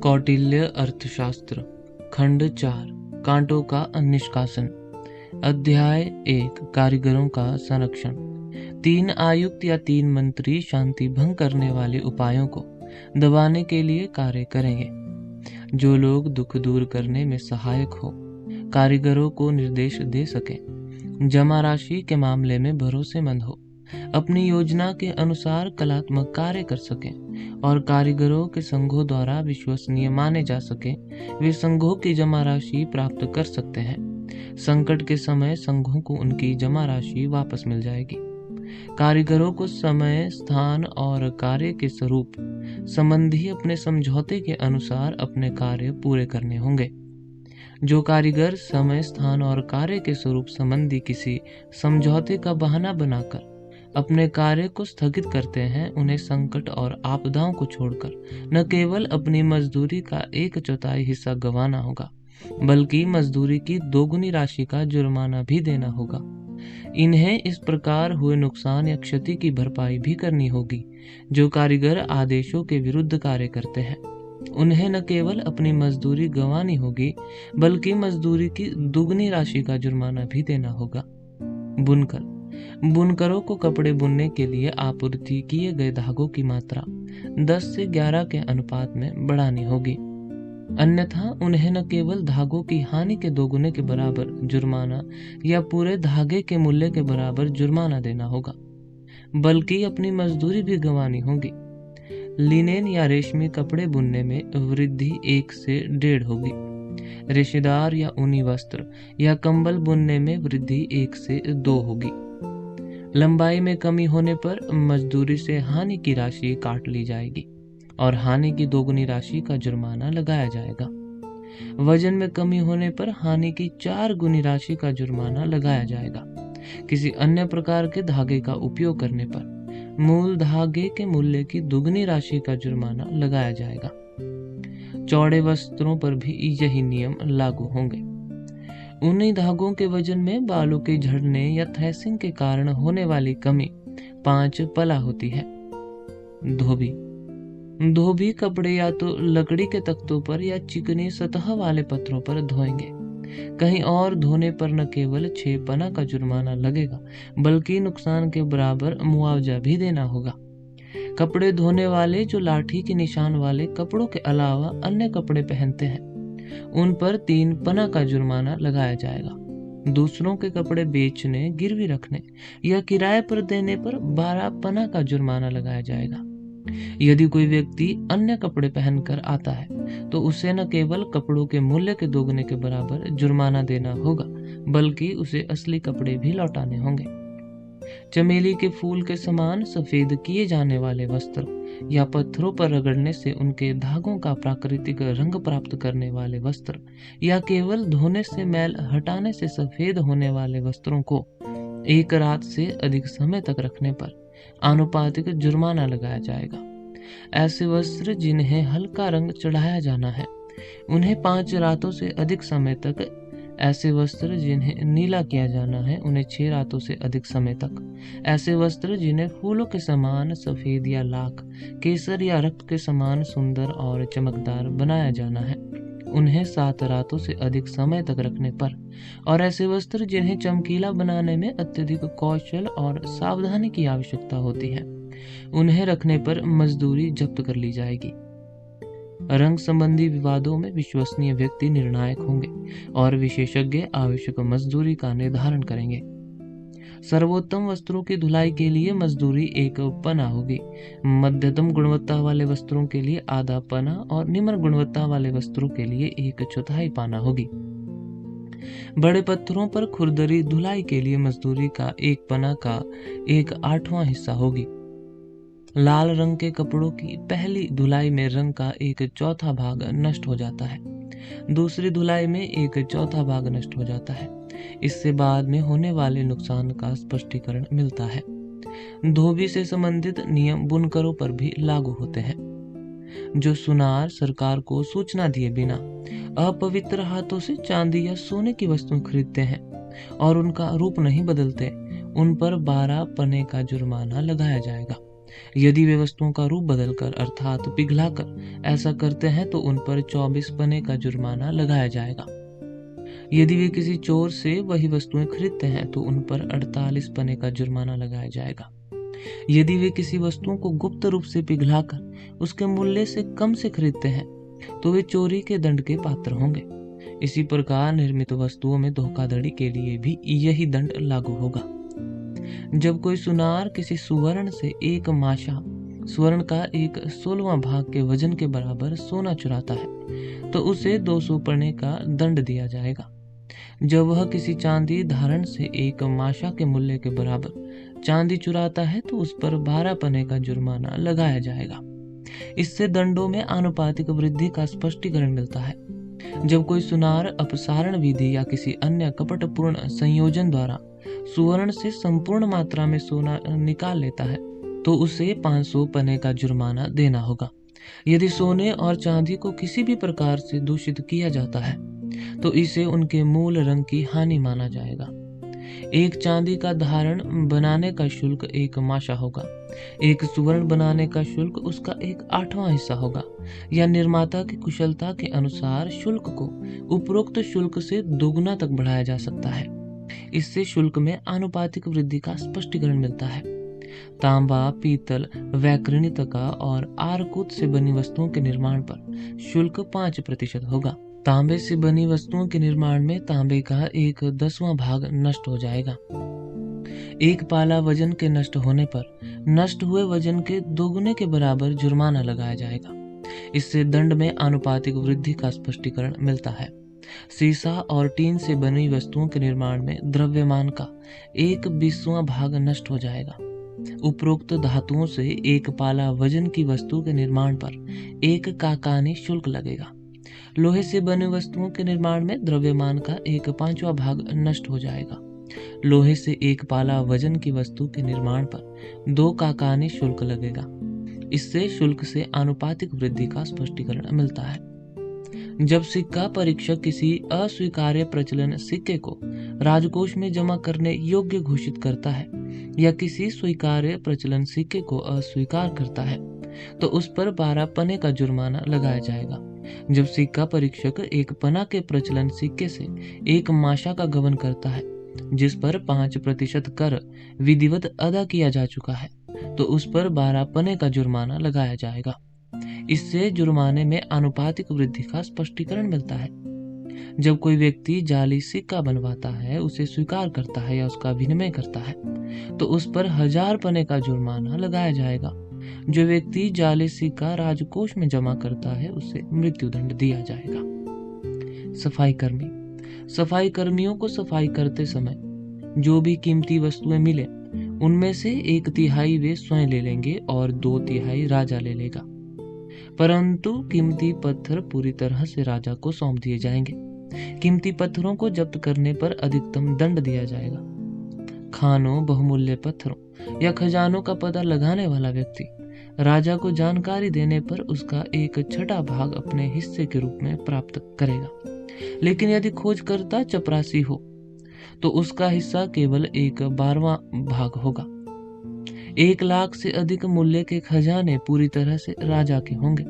कौटिल्य अर्थशास्त्र खंड 4 कांटों का निष्कासन। अध्याय 1 कारीगरों का संरक्षण। 3 आयुक्त या 3 मंत्री शांति भंग करने वाले उपायों को दबाने के लिए कार्य करेंगे। जो लोग दुख दूर करने में सहायक हो, कारीगरों को निर्देश दे सके, जमा राशि के मामले में भरोसेमंद हो, अपनी योजना के अनुसार कलात्मक कार्य कर सकें और कारीगरों के संघों द्वारा विश्वसनीय माने जा सके, वे संघों की जमा राशि प्राप्त कर सकते हैं। संकट के समय संघों को उनकी जमा राशि वापस मिल जाएगी। कारीगरों को समय, स्थान और कार्य के स्वरूप संबंधी अपने समझौते के अनुसार अपने कार्य पूरे करने होंगे। जो कारीगर समय, स्थान और कार्य के स्वरूप संबंधी किसी समझौते का बहाना बनाकर अपने कार्य को स्थगित करते हैं, उन्हें संकट और आपदाओं को छोड़कर न केवल अपनी मजदूरी का 1/4 हिस्सा गंवाना होगा, बल्कि मजदूरी की 2 गुनी राशि का जुर्माना भी देना होगा। इन्हें इस प्रकार हुए नुकसान या क्षति की भरपाई भी करनी होगी। जो कारीगर आदेशों के विरुद्ध कार्य करते हैं, उन्हें न केवल अपनी मजदूरी गंवानी होगी, बल्कि मजदूरी की 2 गुनी राशि का जुर्माना भी देना होगा। बुनकरों को कपड़े बुनने के लिए आपूर्ति किए गए धागों की मात्रा 10 से 11 के अनुपात में बढ़ानी होगी, अन्यथा उन्हें न केवल धागों की हानि के 2 गुने के बराबर जुर्माना या पूरे धागे के मूल्य के बराबर जुर्माना देना होगा, बल्कि अपनी मजदूरी भी गंवानी होगी। लिनेन या रेशमी कपड़े बुनने में वृद्धि 1 से 1.5 होगी। रेशेदार या ऊनी वस्त्र या कंबल बुनने में वृद्धि 1 से 2 होगी। लंबाई में कमी होने पर मजदूरी से हानि की राशि काट ली जाएगी और हानि की 2 गुनी राशि का जुर्माना लगाया जाएगा। वजन में कमी होने पर हानि की 4 गुनी राशि का जुर्माना लगाया जाएगा। किसी अन्य प्रकार के धागे का उपयोग करने पर मूल धागे के मूल्य की 2 गुनी राशि का जुर्माना लगाया जाएगा। चौड़े वस्त्रों पर भी यही नियम लागू होंगे। ऊनी धागों के वजन में बालों के झड़ने या थ्रेसिंग के कारण होने वाली कमी 5 पला होती है। धोबी कपड़े या तो लकड़ी के तख्तों पर या चिकनी सतह वाले पत्थरों पर धोएंगे। कहीं और धोने पर न केवल 6 पना का जुर्माना लगेगा, बल्कि नुकसान के बराबर मुआवजा भी देना होगा। कपड़े धोने वाले जो लाठी के निशान वाले कपड़ों के अलावा अन्य कपड़े पहनते हैं, उन पर 3 पना का जुर्माना लगाया जाएगा। दूसरों के कपड़े बेचने, गिरवी रखने या किराए पर देने पर 12 पना का जुर्माना लगाया जाएगा। यदि कोई व्यक्ति अन्य कपड़े पहनकर आता है, तो उसे न केवल कपड़ों के मूल्य के 2 गुने के बराबर जुर्माना देना होगा, बल्कि उसे असली कपड़े भी लौटाने होंगे। चमेली के फूल के समान सफेद किए जाने वाले वस्त्र या पत्थरों पर रगड़ने से उनके धागों का प्राकृतिक रंग प्राप्त करने वाले वस्त्र या केवल धोने से मैल हटाने से सफेद होने वाले वस्त्रों को 1 रात से अधिक समय तक रखने पर आनुपातिक जुर्माना लगाया जाएगा। ऐसे वस्त्र जिन्हें हल्का रंग चढ़ाया जाना है, उन्हें 5 रातों से अधिक समय तक, ऐसे वस्त्र जिन्हें नीला किया जाना है, उन्हें 6 रातों से अधिक समय तक, ऐसे वस्त्र जिन्हें फूलों के समान सफेद या लाख, केसर या रक्त के समान सुंदर और चमकदार बनाया जाना है, उन्हें 7 रातों से अधिक समय तक रखने पर, और ऐसे वस्त्र जिन्हें चमकीला बनाने में अत्यधिक कौशल और सावधानी की आवश्यकता होती है, उन्हें रखने पर मजदूरी जब्त कर ली जाएगी। रंग संबंधी विवादों में विश्वसनीय व्यक्ति निर्णायक होंगे और विशेषज्ञ आवश्यक मजदूरी का निर्धारण करेंगे। सर्वोत्तम वस्त्रों की धुलाई के लिए मजदूरी 1 पना होगी। मध्यतम गुणवत्ता वाले वस्त्रों के लिए आधा पना और निम्न गुणवत्ता वाले वस्त्रों के लिए 1/4 पाना होगी। बड़े पत्थरों पर खुरदरी धुलाई के लिए मजदूरी का 1 पना का 1/8वां हिस्सा होगी। लाल रंग के कपड़ों की पहली धुलाई में रंग का 1/4 भाग नष्ट हो जाता है, दूसरी धुलाई में 1/4 भाग नष्ट हो जाता है। इससे बाद में होने वाले नुकसान का स्पष्टीकरण मिलता है। धोबी से संबंधित नियम बुनकरों पर भी लागू होते हैं। जो सुनार सरकार को सूचना दिए बिना अपवित्र हाथों से चांदी या सोने की वस्तुएं खरीदते हैं और उनका रूप नहीं बदलते, उन पर 12 पने का जुर्माना लगाया जाएगा। यदि वे वस्तुओं का रूप बदलकर अर्थात पिघलाकर ऐसा करते हैं तो उन पर 24 पने का जुर्माना लगाया जाएगा। यदि वे किसी चोर से वही वस्तुएं खरीदते हैं तो उन पर 48 पने का जुर्माना लगाया जाएगा। यदि वे किसी वस्तुओं को गुप्त रूप से पिघलाकर उसके मूल्य से कम से खरीदते हैं तो वे चोरी के दंड के पात्र होंगे। इसी प्रकार निर्मित वस्तुओं में धोखाधड़ी के लिए भी यही दंड लागू होगा। जब कोई सुनार किसी सुवर्ण से एक माशा स्वर्ण का 1/16वां भाग के वजन के बराबर सोना चुराता है तो उसे 200 पने का दंड दिया जाएगा। जब वह किसी चांदी धारण से एक माशा के मूल्य के बराबर चांदी चुराता है तो उस पर 12 पने का जुर्माना लगाया जाएगा। इससे दंडों में आनुपातिक वृद्धि का स्पष्टीकरण मिलता है। जब कोई सुनार अपसारण विधि या किसी अन्य कपटपूर्ण संयोजन द्वारा सुवर्ण से संपूर्ण मात्रा में सोना निकाल लेता है तो उसे 500 पने का जुर्माना देना होगा। यदि सोने और चांदी को किसी भी प्रकार से दूषित किया जाता है तो इसे उनके मूल रंग की हानि माना जाएगा। एक चांदी का धारण बनाने का शुल्क 1 माशा होगा। एक सुवर्ण बनाने का शुल्क उसका 1/8वां हिस्सा होगा या निर्माता की कुशलता के अनुसार शुल्क को उपरोक्त शुल्क से दोगुना तक बढ़ाया जा सकता है। इससे शुल्क में आनुपातिक वृद्धि का स्पष्टीकरण मिलता है। तांबा, पीतल, वैकृणितका और आरकूत से बनी वस्तुओं के निर्माण पर शुल्क 5% होगा। तांबे से बनी वस्तुओं के निर्माण में तांबे का 1/10वां भाग नष्ट हो जाएगा। एक पाला वजन के नष्ट होने पर नष्ट हुए वजन के दोगुने के बराबर जुर्माना लगाया जाएगा। इससे दंड में आनुपातिक वृद्धि का स्पष्टीकरण मिलता है। सीसा और टीन से बनी वस्तुओं के निर्माण में द्रव्यमान का 1/20वां भाग नष्ट हो जाएगा। उपरोक्त धातुओं से एक पाला वजन की वस्तु के निर्माण पर 1 काकानी शुल्क लगेगा। लोहे से बने वस्तुओं के निर्माण में द्रव्यमान का 1/5वां भाग नष्ट हो जाएगा। लोहे से एक पाला वजन की वस्तु के निर्माण पर 2 काकानी शुल्क लगेगा। इससे शुल्क से आनुपातिक वृद्धि का स्पष्टीकरण मिलता है। जब सिक्का परीक्षक किसी अस्वीकार्य प्रचलन सिक्के को राजकोष में जमा करने योग्य घोषित करता है या किसी स्वीकार्य प्रचलन सिक्के को अस्वीकार करता है तो उस पर 12 पने का जुर्माना लगाया जाएगा। जब सिक्का परीक्षक एक पना के प्रचलन सिक्के से एक माशा का गबन करता है जिस पर 5% कर विधिवत अदा किया जा चुका है तो उस पर 12 पने का जुर्माना लगाया जाएगा। इससे जुर्माने में आनुपातिक वृद्धि का स्पष्टीकरण मिलता है। जब कोई व्यक्ति जाली सिक्का बनवाता है, उसे स्वीकार करता है या उसका विनिमय करता है तो उस पर 1000 पने का जुर्माना लगाया जाएगा। जो व्यक्ति जाली सिक्का राजकोष में जमा करता है उसे मृत्युदंड दिया जाएगा। सफाई कर्मी। सफाई कर्मियों को सफाई करते समय जो भी कीमती वस्तुएं मिले उनमें से 1/3 वे स्वयं ले लेंगे और 2/3 राजा ले लेगा, परंतु कीमती पत्थर पूरी तरह से राजा को सौंप दिए जाएंगे। कीमती पत्थरों को जब्त करने पर अधिकतम दंड दिया जाएगा। खानों, बहुमूल्य पत्थरों या खजानों का पता लगाने वाला व्यक्ति राजा को जानकारी देने पर उसका 1/6 भाग अपने हिस्से के रूप में प्राप्त करेगा। लेकिन यदि खोजकर्ता चपरासी हो तो उसका हिस्सा केवल 1/12वां भाग होगा। 1 लाख से अधिक मूल्य के खजाने पूरी तरह से राजा के होंगे,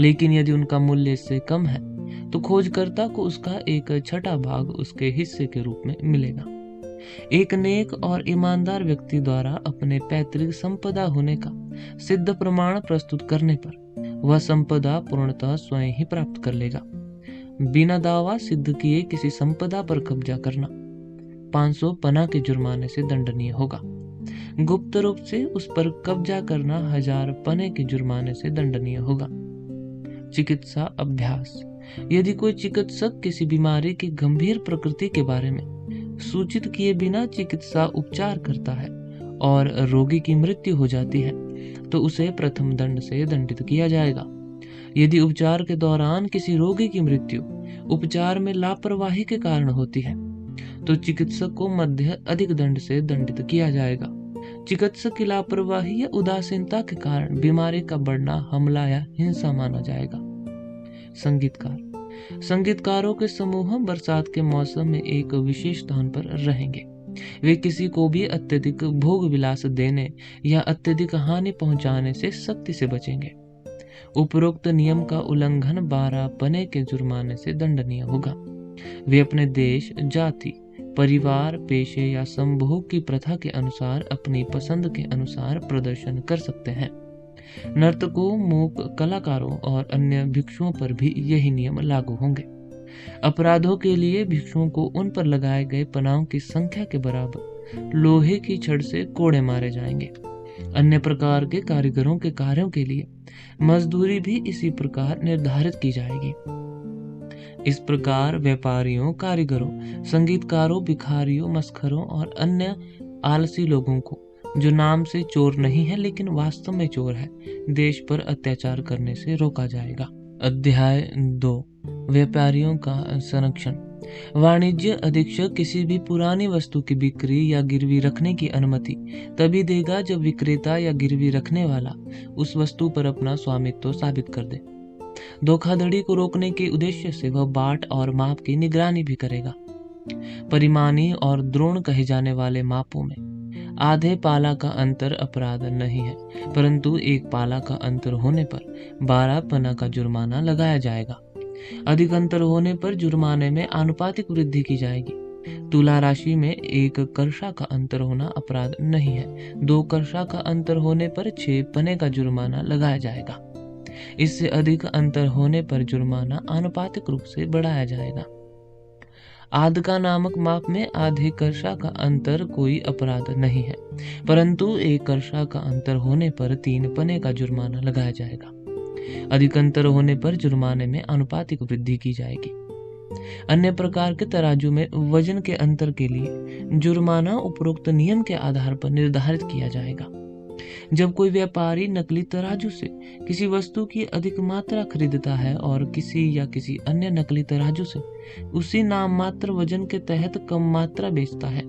लेकिन यदि उनका मूल्य इससे कम है तो खोजकर्ता को उसका 1/6 भाग उसके हिस्से के रूप में मिलेगा। एक नेक और ईमानदार व्यक्ति द्वारा अपने पैतृक संपदा होने का सिद्ध प्रमाण प्रस्तुत करने पर वह संपदा पूर्णतः स्वयं ही प्राप्त कर लेगा। बिना दावा सिद्ध किए किसी संपदा पर कब्जा करना 500 पना के जुर्माने से दंडनीय होगा। गुप्त रूप से उस पर कब्जा करना 1000 पने के जुर्माने से दंडनीय होगा। चिकित्सा अभ्यास। यदि कोई चिकित्सक किसी बीमारी की गंभीर प्रकृति के बारे में सूचित किए बिना चिकित्सा उपचार करता है और रोगी की मृत्यु हो जाती है तो उसे प्रथम दंड से दंडित किया जाएगा। यदि उपचार के दौरान किसी रोगी की मृत्यु उपचार में लापरवाही के कारण होती है तो चिकित्सक को मध्य अधिक दंड से दंडित किया जाएगा। चिकित्सक की लापरवाही या उदासीनता के कारण बीमारी का बढ़ना हमला या हिंसा माना जाएगा। संगीतकार। संगीतकारों के समूह बरसात के मौसम में एक विशेष स्थान पर रहेंगे। वे किसी को भी अत्यधिक भोग विलास देने या अत्यधिक हानि पहुंचाने से सख्ती से बचेंगे। उपरोक्त नियम का उल्लंघन 12 पने के जुर्माने से दंडनीय होगा। वे अपने देश, जाति, परिवार, पेशे या संभोग की प्रथा के अनुसार अपनी पसंद के अनुसार प्रदर्शन कर सकते हैं। नर्तकों, मूक कलाकारों और अन्य भिक्षुओं पर भी यही नियम लागू होंगे। अपराधों के लिए भिक्षुओं को उन पर लगाए गए पनाहों की संख्या के बराबर लोहे की छड़ से कोड़े मारे जाएंगे। अन्य प्रकार के कारीगरों के कार्यों के लिए मजदूरी भी इसी प्रकार निर्धारित की जाएगी। इस प्रकार व्यापारियों, कारीगरों, संगीतकारों, भिखारियों, मस्खरों और अन्य आलसी लोगों को, जो नाम से चोर नहीं है लेकिन वास्तव में चोर है, देश पर अत्याचार करने से रोका जाएगा। अध्याय 2 व्यापारियों का संरक्षण। वाणिज्य अधीक्षक किसी भी पुरानी वस्तु की बिक्री या गिरवी रखने की अनुमति तभी देगा जब विक्रेता या गिरवी रखने वाला उस वस्तु पर अपना स्वामित्व साबित कर दे। धोखाधड़ी को रोकने के उद्देश्य से वह बाट और माप की निगरानी भी करेगा। परिमाणी और द्रोण कहे जाने वाले मापों में आधे पाला का अंतर अपराध नहीं है, परंतु एक पाला का अंतर होने पर 12 पना का जुर्माना लगाया जाएगा। अधिक अंतर होने पर जुर्माने में आनुपातिक वृद्धि की जाएगी। तुला राशि में 1 कर्षा का अंतर होना अपराध नहीं है। 2 कर्षा का अंतर होने पर 6 पने का जुर्माना लगाया जाएगा। इससे अधिक अंतर होने पर जुर्माना आनुपातिक रूप से बढ़ाया जाएगा। आधका नामक माप में आधे कर्षा का अंतर कोई अपराध नहीं है, परंतु 1 कर्षा का अंतर होने पर 3 पने का जुर्माना लगाया जाएगा। अधिक अंतर होने पर जुर्माने में आनुपातिक वृद्धि की जाएगी। अन्य प्रकार के तराजू में वजन के अंतर के लिए जुर्माना उपरोक्त नियम के आधार पर निर्धारित किया जाएगा। जब कोई व्यापारी नकली तराजू से किसी वस्तु की अधिक मात्रा खरीदता है और किसी अन्य नकली तराजू से उसी नाम मात्र वजन के तहत कम मात्रा बेचता है,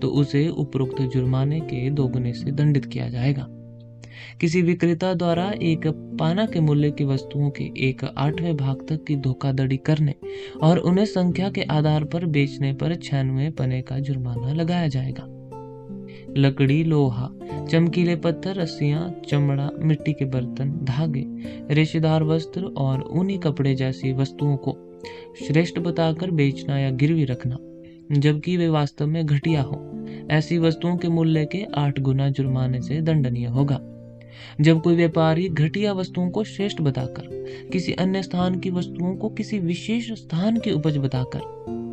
तो उसे उपरोक्त जुर्माने के दोगुने से दंडित किया जाएगा। किसी विक्रेता द्वारा 1 पाना के मूल्य की वस्तुओं के 1/8वें भाग तक की धोखाधड़ी करने और उन्हें संख्या के आधार पर बेचने पर 96 पने का जुर्माना लगाया जाएगा। लकड़ी, लोहा, चमकीले पत्थर, रस्सियां, चमड़ा, मिट्टी के बर्तन, धागे, रेशेदार वस्त्र और ऊनी कपड़े जैसी वस्तुओं को श्रेष्ठ बताकर बेचना या गिरवी रखना, जबकि वे वास्तव में घटिया हो, ऐसी वस्तुओं के मूल्य के 8 गुना जुर्माने से दंडनीय होगा। जब कोई व्यापारी घटिया वस्तुओं को श्रेष्ठ बताकर किसी अन्य स्थान की वस्तुओं को किसी विशेष स्थान की उपज बताकर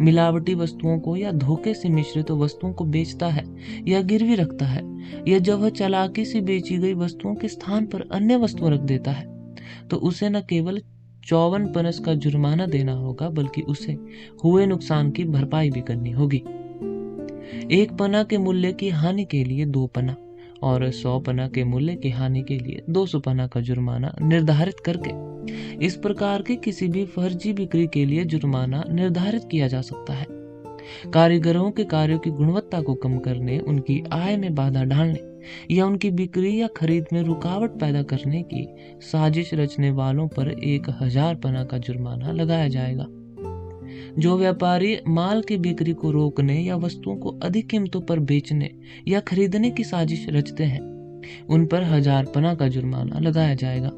मिलावटी वस्तुओं को या धोखे से मिश्रित वस्तुओं को बेचता है या गिरवी रखता है, या जब वह चालाकी से बेची गई वस्तुओं के स्थान पर अन्य वस्तुएं रख देता है, तो उसे न केवल 54 पनस का जुर्माना देना होगा, बल्कि उसे हुए नुकसान की भरपाई भी करनी होगी। 1 पना के मूल्य की हानि के लिए 2 पना और 100 पना के मूल्य की हानि के लिए 200 पना का जुर्माना निर्धारित करके इस प्रकार के किसी भी फर्जी बिक्री के लिए जुर्माना निर्धारित किया जा सकता है। कारीगरों के कार्यों की गुणवत्ता को कम करने, उनकी आय में बाधा डालने या उनकी बिक्री या खरीद में रुकावट पैदा करने की साजिश रचने वालों पर 1000 पना का जुर्माना लगाया जाएगा। जो व्यापारी माल की बिक्री को रोकने या वस्तुओं को अधिक कीमतों पर बेचने या खरीदने की साजिश रचते हैं, उन पर 1000 पना का जुर्माना लगाया जाएगा।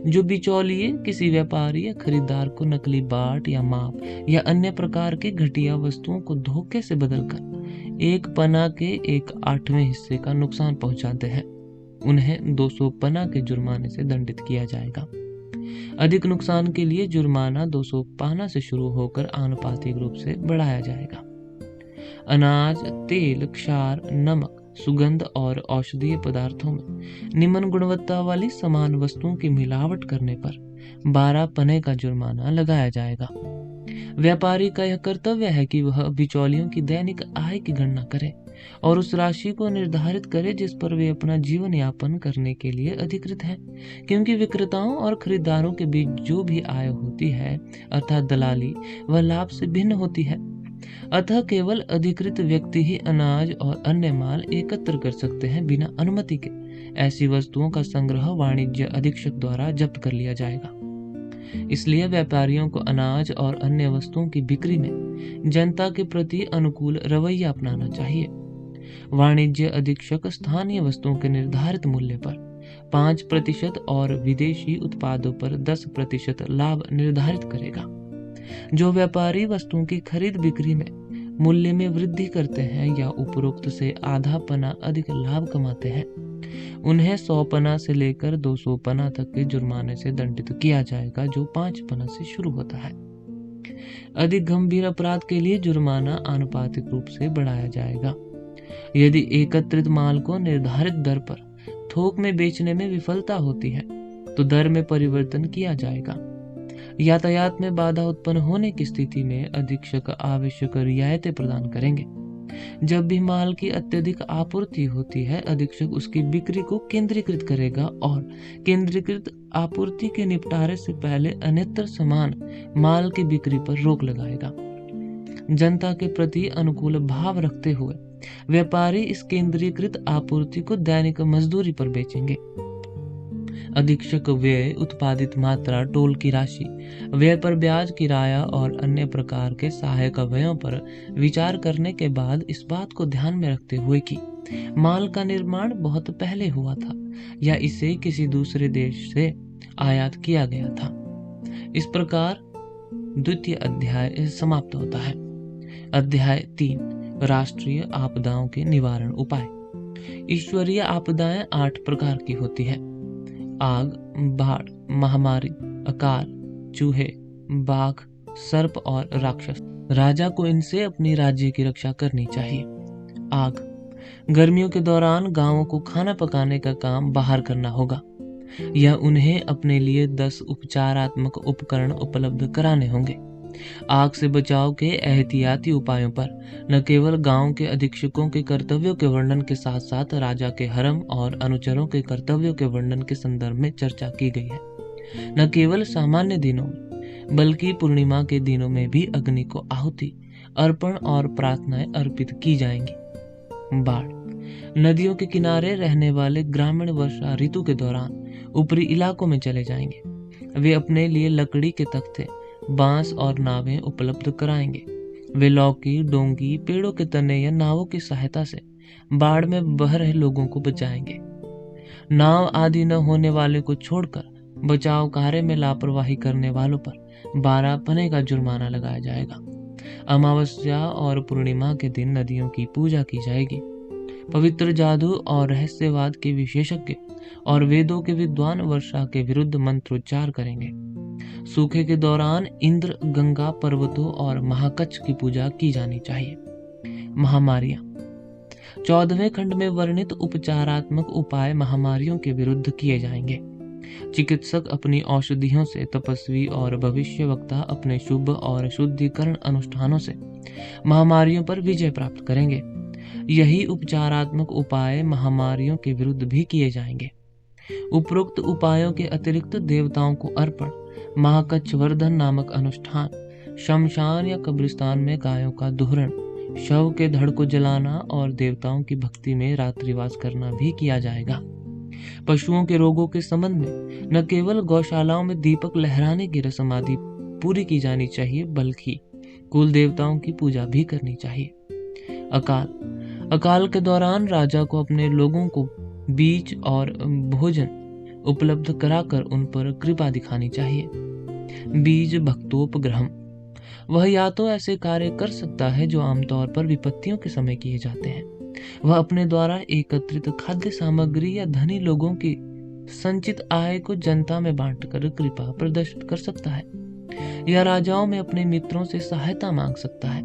जो बिचौलिए किसी व्यापारी या खरीदार को नकली बाट या माप या अन्य प्रकार के घटिया वस्तुओं को धोखे से बदलकर 1 पना के 1/8वें हिस्से का नुकसान पहुंचाते हैं, उन्हें 200 पना के जुर्माने से दंडित किया जाएगा। अधिक नुकसान के लिए जुर्माना 200 पाना से शुरू होकर आनुपातिक रूप से बढ़ाया जाएगा। अनाज, तेल, क्षार, नमक, सुगंध और औषधीय पदार्थों में निम्न गुणवत्ता वाली समान वस्तुओं की मिलावट करने पर 12 पने का जुर्माना लगाया जाएगा। व्यापारी का यह कर्तव्य है कि वह बिचौलियों की दैनिक आय की गणना करे और उस राशि को निर्धारित करे जिस पर वे अपना जीवन यापन करने के लिए अधिकृत हैं, क्योंकि विक्रेताओं और खरीदारों के बीच जो भी आय होती है, अर्थात दलाली, वह लाभ से भिन्न होती है। अतः केवल अधिकृत व्यक्ति ही अनाज और अन्य माल एकत्र कर सकते हैं बिना अनुमति के। ऐसी वस्तुओं का संग्रह वाणिज्य अधीक्षक द्वारा जब्त कर लिया जाएगा। इसलिए व्यापारियों को अनाज और अन्य वस्तुओं की बिक्री में जनता के प्रति अनुकूल रवैया अपनाना चाहिए। वाणिज्य अधीक्षक स्थानीय वस्तुओं के निर्धारित मूल्य पर 5% और विदेशी उत्पादों पर 10% लाभ निर्धारित करेगा। जो व्यापारी वस्तुओं की खरीद बिक्री में मूल्य में वृद्धि करते हैं या उपरोक्त से आधा पना अधिक लाभ कमाते हैं, उन्हें 100 पना से लेकर 200 पना तक के जुर्माने से दंडित किया जाएगा, जो 5 पना से शुरू होता है। अधिक गंभीर अपराध के लिए जुर्माना आनुपातिक रूप से बढ़ाया जाएगा। यदि एकत्रित माल को निर्धारित दर पर थोक में बेचने में विफलता होती है तो दर में परिवर्तन किया जाएगा। यातायात में बाधा उत्पन्न होने की स्थिति में अधीक्षक आवश्यक रियायतें प्रदान करेंगे। जब भी माल की अत्यधिक आपूर्ति होती है, अधीक्षक उसकी बिक्री को केंद्रीकृत करेगा और केंद्रीकृत आपूर्ति के निपटारे से पहले अन्यत्र समान माल की बिक्री पर रोक लगाएगा। जनता के प्रति अनुकूल भाव रखते हुए व्यापारी इस केंद्रीकृत आपूर्ति को दैनिक मजदूरी पर बेचेंगे। अधीक्षक व्यय, उत्पादित मात्रा, टोल की राशि, व्यय पर ब्याज, किराया और अन्य प्रकार के सहायक व्ययों पर विचार करने के बाद इस बात को ध्यान में रखते हुए कि माल का निर्माण बहुत पहले हुआ था या इसे किसी दूसरे देश से आयात किया गया था। इस प्रकार द्वितीय अध्याय समाप्त होता है। अध्याय 3 राष्ट्रीय आपदाओं के निवारण उपाय। ईश्वरीय आपदाएं 8 प्रकार की होती है। आग, बाढ़, महामारी, अकाल, चूहे, बाघ, सर्प और राक्षस। राजा को इनसे अपनी राज्य की रक्षा करनी चाहिए। आग, गर्मियों के दौरान गांवों को खाना पकाने का काम बाहर करना होगा या उन्हें अपने लिए 10 उपचारात्मक उपकरण उपलब्ध कराने होंगे। आग से बचाव के एहतियाती उपायों पर न केवल गांव के अधीक्षकों के कर्तव्यों के वर्णन के साथ साथ राजा के हरम और अनुचरों के कर्तव्यों के वर्णन के संदर्भ में चर्चा की गई है। न केवल सामान्य दिनों में बल्कि पूर्णिमा के दिनों में भी अग्नि को आहुति, अर्पण और प्रार्थनाएं अर्पित की जाएंगी। बाढ़, नदियों के किनारे रहने वाले ग्रामीण वर्षा ऋतु के दौरान ऊपरी इलाकों में चले जाएंगे। वे अपने लिए लकड़ी के तख्ते, बांस और नावें उपलब्ध कराएंगे। वे लौकी, डोंगी, पेड़ों के तने या नावों की सहायता से बाढ़ में बह रहे लोगों को बचाएंगे। नाव आदि न होने वाले को छोड़कर बचाव कार्य में लापरवाही करने वालों पर 12 पने का जुर्माना लगाया जाएगा। अमावस्या और पूर्णिमा के दिन नदियों की पूजा की जाएगी। पवित्र जादू और रहस्यवाद के विशेषज्ञ और वेदों के विद्वान वर्षा के विरुद्ध मंत्रोच्चार करेंगे। सूखे के दौरान इंद्र, गंगा, पर्वतों और महाकच्छ की पूजा की जानी चाहिए। महामारियां, 14वें खंड में वर्णित उपचारात्मक उपाय महामारियों के विरुद्ध किए जाएंगे। चिकित्सक अपनी औषधियों से, तपस्वी और भविष्यवक्ता अपने शुभ और शुद्धिकरण अनुष्ठानों से महामारियों पर विजय प्राप्त करेंगे। यही उपचारात्मक उपाय महामारियों के विरुद्ध भी किए जाएंगे। उपरोक्त उपायों के अतिरिक्त देवताओं को अर्पण, महाकच्छ वर्धन नामक अनुष्ठान, शमशान या कब्रिस्तान में गायों का दोहरण, शव के धड़ को जलाना और देवताओं की भक्ति में रात्रिवास करना भी किया जाएगा। पशुओं के रोगों के संबंध में न केवल गौशालाओं में दीपक लहराने की रस्म आदि पूरी की जानी चाहिए, बल्कि कुल देवताओं की पूजा भी करनी चाहिए। अकाल, अकाल के दौरान राजा को अपने लोगों को बीज और भोजन उपलब्ध कराकर उन पर कृपा दिखानी चाहिए। बीज भक्तोपग्रहम, वह या तो ऐसे कार्य कर सकता है जो आमतौर पर विपत्तियों के समय किए जाते हैं। वह अपने द्वारा एकत्रित खाद्य सामग्री या धनी लोगों की संचित आय को जनता में बांटकर कृपा प्रदर्शित कर सकता है, या राजाओं में अपने मित्रों से सहायता मांग सकता है,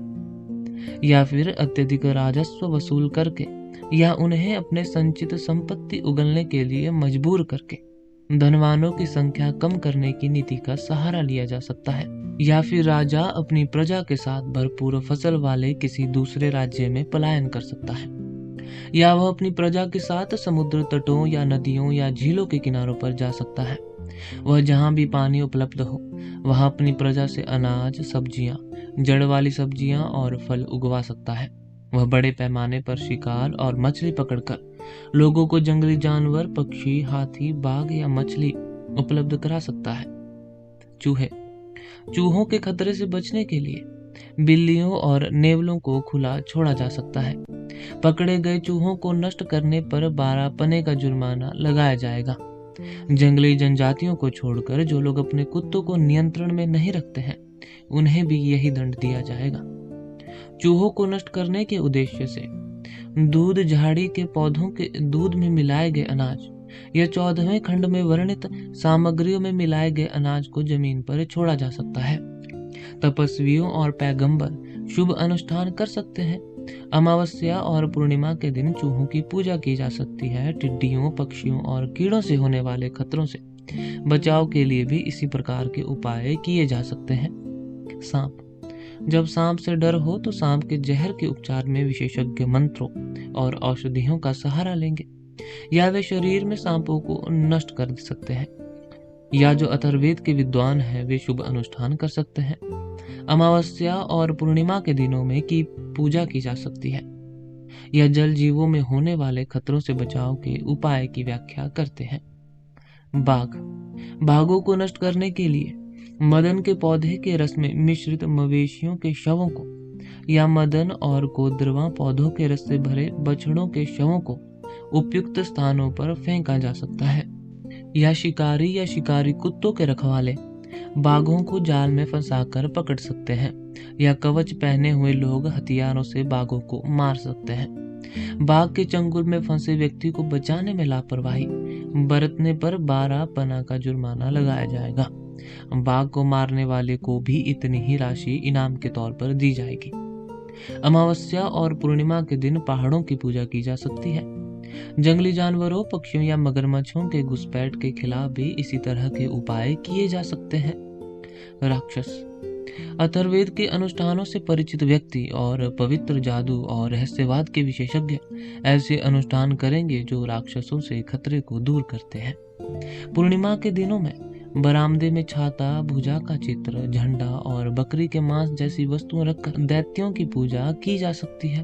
या फिर अत्यधिक राजस्व वसूल करके या उन्हें अपने संचित संपत्ति उगलने के लिए मजबूर करके धनवानों की संख्या कम करने की नीति का सहारा लिया जा सकता है, या फिर राजा अपनी प्रजा के साथ भरपूर फसल वाले किसी दूसरे राज्य में पलायन कर सकता है, या वह अपनी प्रजा के साथ समुद्र तटों या नदियों या झीलों के किनारों पर जा सकता है। वह जहां भी पानी उपलब्ध हो वहां अपनी प्रजा से अनाज, सब्जियां, जड़ वाली सब्जियां और फल उगवा सकता है। वह बड़े पैमाने पर शिकार और मछली पकड़कर लोगों को जंगली जानवर, पक्षी, हाथी, बाघ या मछली उपलब्ध करा सकता है। चूहे। चूहों के खतरे से बचने के लिए बिल्लियों और नेवलों को खुला छोड़ा जा सकता है। पकड़े गए चूहों को नष्ट करने पर 12 पने का जुर्माना लगाया जाएगा। जंगली जनजातियों को छोड़कर जो लोग अपने कुत्तों को नियंत्रण में नहीं रखते हैं, उन्हें भी यही दंड दिया जाएगा। चूहों को नष्ट करने के उद्देश्य से दूध झाड़ी के पौधों के दूध में मिलाए गए अनाज या 14वें खंड में वर्णित सामग्रियों में मिलाए गए अनाज को जमीन पर छोड़ा जा सकता है। तपस्वियों और पैगंबर शुभ अनुष्ठान कर सकते हैं। अमावस्या और पूर्णिमा के दिन चूहों की पूजा की जा सकती है। टिड्डियों, पक्षियों और कीड़ों से होने वाले खतरों से बचाव के लिए भी इसी प्रकार के उपाय किए जा सकते हैं। सांप। जब सांप से डर हो तो सांप के जहर के उपचार में विशेषज्ञ मंत्रों और औषधियों का सहारा लेंगे, या वे शरीर में सांपों को नष्ट कर सकते हैं, या जो अथर्ववेद के विद्वान हैं वे शुभ अनुष्ठान कर सकते हैं। अमावस्या और पूर्णिमा के दिनों में की पूजा की जा सकती है, या जल जीवों में होने वाले खतरों से बचाव के उपाय की व्याख्या करते हैं। बाघ। बाघों को नष्ट करने के लिए मदन के पौधे के रस में मिश्रित मवेशियों के शवों को या मदन और कोद्रवा पौधों के रस से भरे बछड़ों के शवों को उपयुक्त स्थानों पर फेंका जा सकता है। या शिकारी कुत्तों के रखवाले बाघों को जाल में फंसाकर पकड़ सकते हैं, या कवच पहने हुए लोग हथियारों से बाघों को मार सकते हैं। बाघ के चंगुल में फंसे व्यक्ति को बचाने में लापरवाही बरतने पर 12 पना का जुर्माना लगाया जाएगा। बाघ को मारने वाले को भी इतनी ही राशि इनाम के तौर पर दी जाएगी। अमावस्या और पूर्णिमा के दिन पहाड़ों की पूजा की जा सकती है। जंगली जानवरों, पक्षियों या मगरमच्छों के घुसपैठ के खिलाफ भी इसी तरह के उपाय किए जा सकते हैं। राक्षस। अथर्ववेद के अनुष्ठानों से परिचित व्यक्ति और पवित्र जादू और रहस्यवाद के विशेषज्ञ ऐसे अनुष्ठान करेंगे जो राक्षसों से खतरे को दूर करते हैं। पूर्णिमा के दिनों में बरामदे में छाता, भुजा का चित्र, झंडा और बकरी के मांस जैसी वस्तुएं रखकर दैत्यों की पूजा की जा सकती है।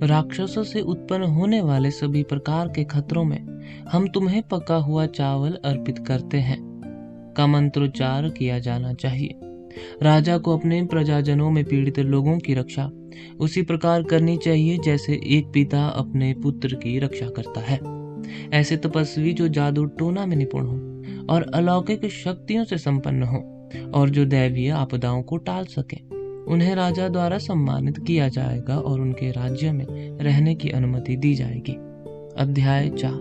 राक्षसों से उत्पन्न होने वाले सभी प्रकार के खतरों में हम तुम्हें पका हुआ चावल अर्पित करते हैं का मंत्रोच्चार किया जाना चाहिए। राजा को अपने प्रजाजनों में पीड़ित लोगों की रक्षा उसी प्रकार करनी चाहिए जैसे एक पिता अपने पुत्र की रक्षा करता है। ऐसे तपस्वी जो जादू टोना में निपुण हो और अलौकिक शक्तियों से संपन्न हो और जो दैवीय आपदाओं को टाल सके, उन्हें राजा द्वारा सम्मानित किया जाएगा और उनके राज्य में रहने की अनुमति दी जाएगी। अध्याय 4।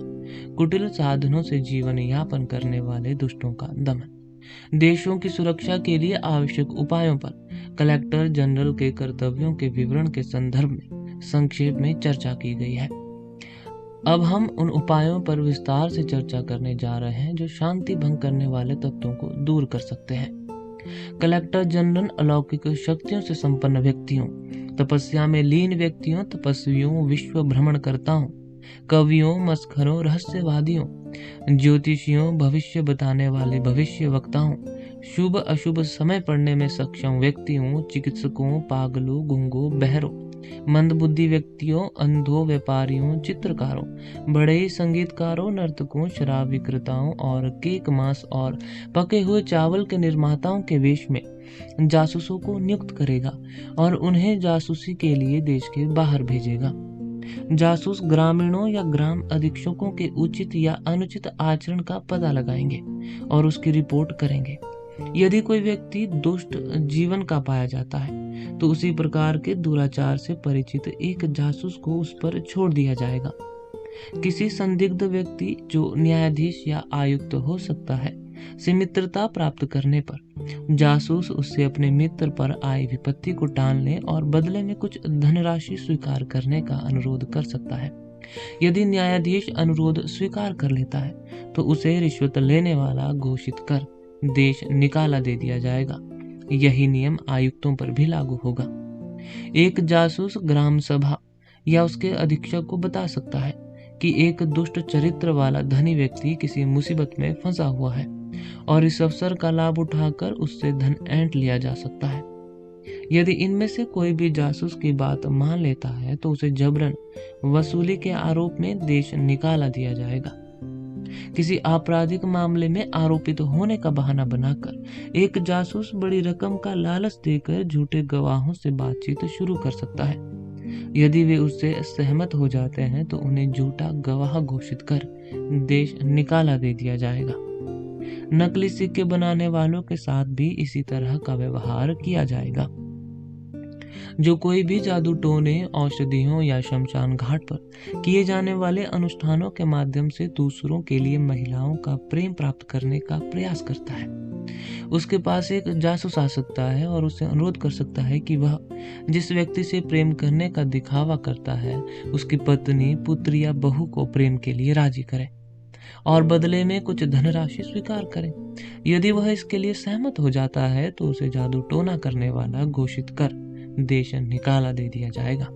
कुटिल साधनों से जीवन यापन करने वाले दुष्टों का दमन। देशों की सुरक्षा के लिए आवश्यक उपायों पर कलेक्टर जनरल के कर्तव्यों के विवरण के संदर्भ में संक्षेप में चर्चा की गई है। अब हम उन उपायों पर विस्तार से चर्चा करने जा रहे हैं जो शांति भंग करने वाले तत्वों को दूर कर सकते हैं। कलेक्टर जनरल अलौकिक शक्तियों से संपन्न व्यक्तियों, तपस्या में लीन व्यक्तियों, तपस्वियों, विश्व भ्रमणकर्ताओं, कवियों, मस्खरों, रहस्यवादियों, ज्योतिषियों, भविष्य बताने वाले भविष्य वक्ताओं, शुभ अशुभ समय पढ़ने में सक्षम व्यक्तियों, चिकित्सकों, पागलों, गूंगों, बहरों, मंदबुद्धि व्यक्तियों, अंधों, व्यापारियों, चित्रकारों, बड़े संगीतकारों, नर्तकों, शराब विक्रेताओं और केक, मांस और पके हुए चावल के निर्माताओं के वेश में जासूसों को नियुक्त करेगा और उन्हें जासूसी के लिए देश के बाहर भेजेगा। जासूस ग्रामीणों या ग्राम अधीक्षकों के उचित या अनुचित आचरण का पता लगाएंगे और उसकी रिपोर्ट करेंगे। यदि कोई व्यक्ति दुष्ट जीवन का पाया जाता है तो उसी प्रकार के दुराचार से परिचित एक जासूस को उस पर छोड़ दिया जाएगा। किसी संदिग्ध व्यक्ति जो न्यायाधीश या आयुक्त हो सकता है से मित्रता प्राप्त करने पर जासूस उससे अपने मित्र पर आई विपत्ति को टालने और बदले में कुछ धनराशि स्वीकार करने का अनुरोध कर सकता है। यदि न्यायाधीश अनुरोध स्वीकार कर लेता है तो उसे रिश्वत लेने वाला घोषित कर देश निकाला दे दिया जाएगा। यही नियम आयुक्तों पर भी लागू होगा। एक जासूस ग्राम सभा या उसके अधीक्षक को बता सकता है कि एक दुष्ट चरित्र वाला धनी व्यक्ति किसी मुसीबत में फंसा हुआ है और इस अवसर का लाभ उठाकर उससे धन ऐंठ लिया जा सकता है। यदि इनमें से कोई भी जासूस की बात मान लेता है तो उसे जबरन वसूली के आरोप में देश निकाला दिया जाएगा। किसी आपराधिक मामले में आरोपित होने का बहाना बनाकर एक जासूस बड़ी रकम का लालच देकर झूठे गवाहों से बातचीत शुरू कर सकता है। यदि वे उससे सहमत हो जाते हैं तो उन्हें झूठा गवाह घोषित कर देश निकाला दे दिया जाएगा। नकली सिक्के बनाने वालों के साथ भी इसी तरह का व्यवहार किया जाएगा। जो कोई भी जादू टोने, औषधियों या शमशान घाट पर किए जाने वाले अनुष्ठानों के माध्यम से दूसरों के लिए महिलाओं का प्रेम प्राप्त करने का प्रयास करता है, उसके पास एक जासूस आ सकता है और उससे अनुरोध कर सकता है कि वह जिस व्यक्ति से प्रेम करने का दिखावा करता है उसकी पत्नी, पुत्री या बहू को प्रेम के लिए राजी करे और बदले में कुछ धनराशि स्वीकार करे। यदि वह इसके लिए सहमत हो जाता है तो उसे जादू टोना करने वाला घोषित कर देश निकाला दे दिया जाएगा।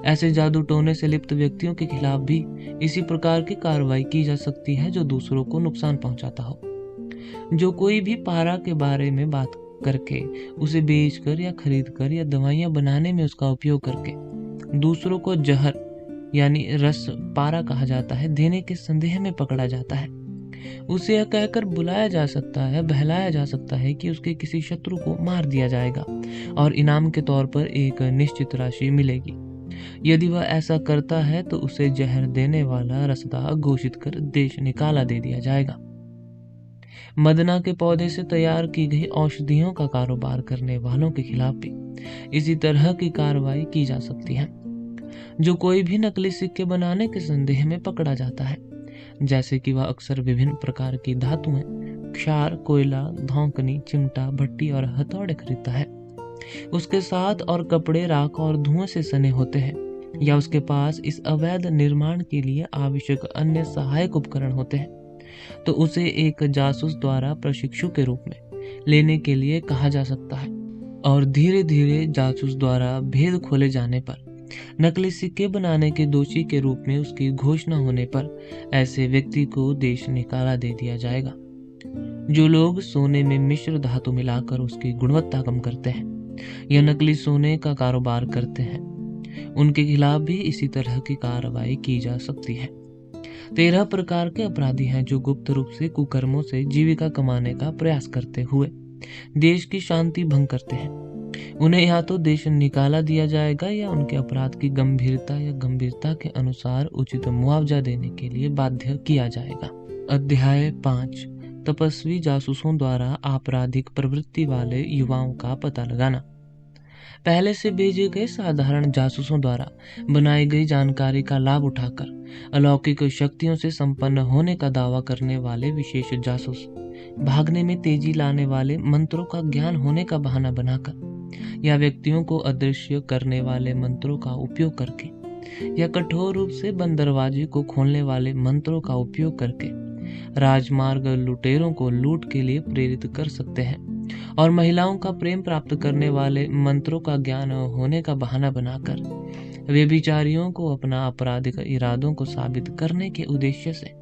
ऐसे जादू टोने से लिप्त व्यक्तियों के खिलाफ भी इसी प्रकार की कार्रवाई की जा सकती है जो दूसरों को नुकसान पहुंचाता हो। जो कोई भी पारा के बारे में बात करके उसे बेचकर या खरीदकर या दवाइयां बनाने में उसका उपयोग करके दूसरों को जहर यानी रस, पारा कहा जाता है, देने के संदेह में पकड़ा जाता है, उसे यह कहकर बुलाया जा सकता है, बहलाया जा सकता है कि उसके किसी शत्रु को मार दिया जाएगा और इनाम के तौर पर एक निश्चित राशि मिलेगी। यदि वह ऐसा करता है तो उसे जहर देने वाला रसदा घोषित कर देश निकाला दे दिया जाएगा। मदना के पौधे से तैयार की गई औषधियों का कारोबार करने वालों के खिलाफ भी इसी तरह की कार्रवाई की जा सकती है। जो कोई भी नकली सिक्के बनाने के संदेह में पकड़ा जाता है, जैसे कि वह अक्सर विभिन्न प्रकार की धातुएं, क्षार, कोयला, धौंकनी, चिमटा, भट्टी और हथौड़े खरीदता है, उसके साथ और कपड़े राख और धुएं से सने होते हैं या उसके पास इस अवैध निर्माण के लिए आवश्यक अन्य सहायक उपकरण होते हैं, तो उसे एक जासूस द्वारा प्रशिक्षु के रूप में लेने के लिए कहा जा सकता है और धीरे धीरे जासूस द्वारा भेद खोले जाने पर नकली सिक्के बनाने के दोषी के रूप में उसकी घोषणा होने पर ऐसे व्यक्ति को देश निकाला दे दिया जाएगा। जो लोग सोने में मिश्र धातु मिलाकर उसकी गुणवत्ता कम करते हैं या नकली सोने का कारोबार करते हैं, उनके खिलाफ भी इसी तरह की कार्रवाई की जा सकती है। 13 प्रकार के अपराधी हैं जो गुप्त रूप से कुकर्मों से जीविका कमाने का प्रयास करते हुए देश की शांति भंग करते हैं। उन्हें या तो देश निकाला दिया जाएगा या उनके अपराध की गंभीरता या गंभीरता के अनुसार उचित मुआवजा देने के लिए बाध्य किया जाएगा। अध्याय 5 तपस्वी जासूसों द्वारा आपराधिक प्रवृत्ति वाले युवाओं का पता लगाना। पहले से भेजे गए साधारण जासूसों द्वारा बनाई गई जानकारी का लाभ उठाकर अलौकिक शक्तियों से संपन्न होने का दावा करने वाले विशेष जासूस भागने में तेजी लाने वाले मंत्रों का ज्ञान होने का बहाना बनाकर या व्यक्तियों को अदृश्य करने वाले मंत्रों का उपयोग करके या कठोर रूप से बंद दरवाजे को खोलने वाले मंत्रों का उपयोग करके राजमार्ग लुटेरों को लूट के लिए प्रेरित कर सकते हैं और महिलाओं का प्रेम प्राप्त करने वाले मंत्रों का ज्ञान होने का बहाना बनाकर व्यभिचारियों को अपना आपराधिक इरादों को साबित करने के उद्देश्य से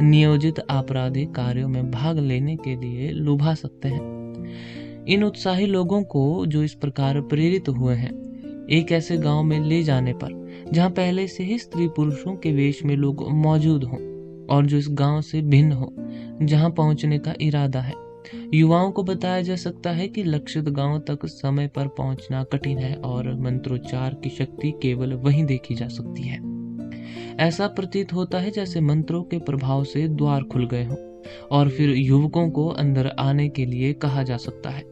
नियोजित आपराधिक कार्यों में भाग लेने के लिए लुभा सकते हैं। इन उत्साही लोगों को जो इस प्रकार प्रेरित हुए हैं एक ऐसे गांव में ले जाने पर जहां पहले से ही स्त्री पुरुषों के वेश में लोग मौजूद हों और जो इस गांव से भिन्न हो जहां पहुंचने का इरादा है, युवाओं को बताया जा सकता है कि लक्षित गांव तक समय पर पहुंचना कठिन है और मंत्रोच्चार की शक्ति केवल वहीं देखी जा सकती है। ऐसा प्रतीत होता है जैसे मंत्रों के प्रभाव से द्वार खुल गए हों और फिर युवकों को अंदर आने के लिए कहा जा सकता है।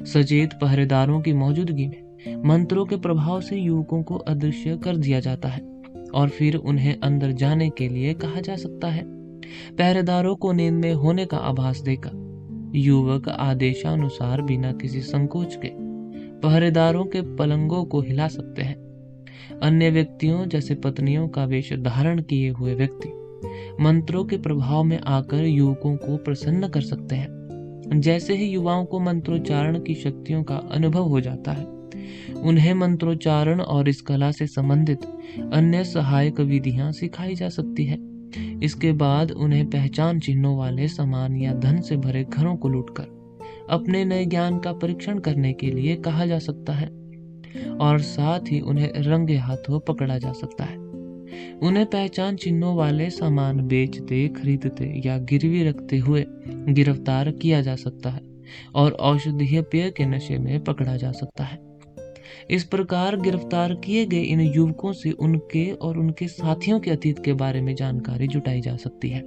सचेत पहरेदारों की मौजूदगी में मंत्रों के प्रभाव से युवकों को अदृश्य कर दिया जाता है और फिर उन्हें अंदर जाने के लिए कहा जा सकता है। पहरेदारों को नींद में होने का आभास देकर युवक आदेशानुसार बिना किसी संकोच के पहरेदारों के पलंगों को हिला सकते हैं। अन्य व्यक्तियों जैसे पत्नियों का वेश धारण किए हुए व्यक्ति मंत्रों के प्रभाव में आकर युवकों को प्रसन्न कर सकते हैं। जैसे ही युवाओं को मंत्रोच्चारण की शक्तियों का अनुभव हो जाता है, उन्हें मंत्रोच्चारण और इस कला से संबंधित अन्य सहायक विधियां सिखाई जा सकती है। इसके बाद उन्हें पहचान चिन्हों वाले सामान या धन से भरे घरों को लूटकर अपने नए ज्ञान का परीक्षण करने के लिए कहा जा सकता है और साथ ही उन्हें रंगे हाथों पकड़ा जा सकता है। उन्हें पहचान चिन्हों वाले सामान बेचते, खरीदते या गिरवी रखते हुए गिरफ्तार किया जा सकता है और औषधीय पेय के नशे में पकड़ा जा सकता है। इस प्रकार गिरफ्तार किए गए इन युवकों से उनके और उनके साथियों के अतीत के बारे में जानकारी जुटाई जा सकती है।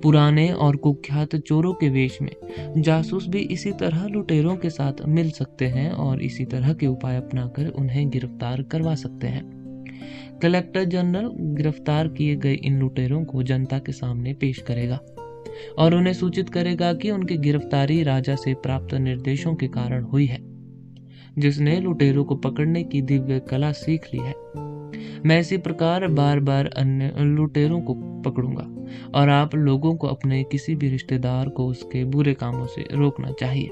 पुराने और कुख्यात चोरों के वेश में जासूस भी इसी तरह लुटेरों के साथ मिल सकते हैं और इसी तरह के उपाय अपनाकर उन्हें गिरफ्तार करवा सकते हैं। कलेक्टर जनरल गिरफ्तार किए गए इन लुटेरों को जनता के सामने पेश करेगा और उन्हें सूचित करेगा कि उनकी गिरफ्तारी राजा से प्राप्त निर्देशों के कारण हुई है, जिसने लुटेरों को पकड़ने की दिव्य कला सीख ली है। मैं इसी प्रकार बार बार अन्य लुटेरों को पकड़ूंगा और आप लोगों को अपने किसी भी रिश्तेदार को उसके बुरे कामों से रोकना चाहिए।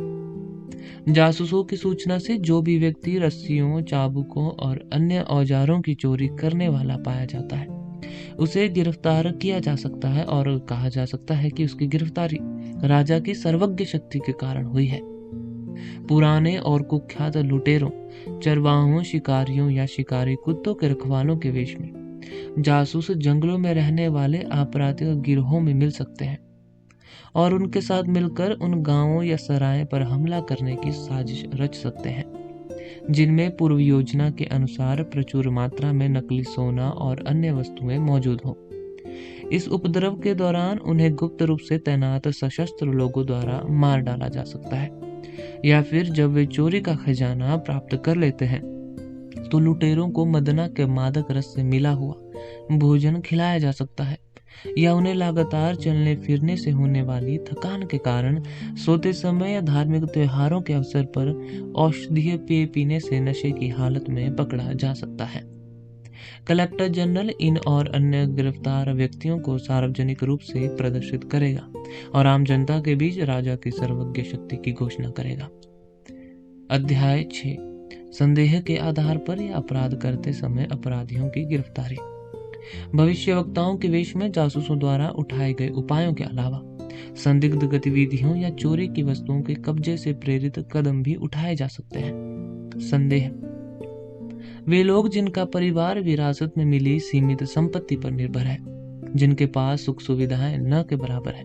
जासूसों की सूचना से जो भी व्यक्ति रस्सियों, चाबुकों और अन्य औजारों की चोरी करने वाला पाया जाता है, उसे गिरफ्तार किया जा सकता है और कहा जा सकता है कि उसकी गिरफ्तारी राजा की सर्वज्ञ शक्ति के कारण हुई है। पुराने और कुख्यात लुटेरों, चरवाहों, शिकारियों या शिकारी कुत्तों के रखवालों के वेश में जासूस जंगलों में रहने वाले आपराधिक गिरोहों में मिल सकते हैं और उनके साथ मिलकर उन गांवों या सराय पर हमला करने की साजिश रच सकते हैं, जिनमें पूर्व योजना के अनुसार प्रचुर मात्रा में नकली सोना और अन्य वस्तुएं मौजूद हों। इस उपद्रव के दौरान उन्हें गुप्त रूप से तैनात सशस्त्र लोगों द्वारा मार डाला जा सकता है, या फिर जब वे चोरी का खजाना प्राप्त कर लेते हैं तो लुटेरों को मदना के मादक रस से मिला हुआ भोजन खिलाया जा सकता है, या उन्हें लगातार चलने फिरने से होने वाली थकान के कारण सोते समय या धार्मिक त्योहारों के अवसर पर औषधीय पेय पीने से नशे की हालत में पकड़ा जा सकता है। कलेक्टर जनरल इन और अन्य गिरफ्तार व्यक्तियों को सार्वजनिक रूप से प्रदर्शित करेगा और आम जनता के बीच राजा की सर्वज्ञ शक्ति की घोषणा करेगा। अध्याय 6, संदेह के आधार पर या अपराध करते समय अपराधियों की गिरफ्तारी। भविष्यवक्ताओं के वेश में जासूसों द्वारा उठाए गए उपायों के अलावा संदिग्ध गतिविधियों या चोरी की वस्तुओं के कब्जे से प्रेरित कदम भी उठाए जा सकते हैं। संदेह: वे लोग जिनका परिवार विरासत में मिली सीमित संपत्ति पर निर्भर है, जिनके पास सुख सुविधाएं न के बराबर है,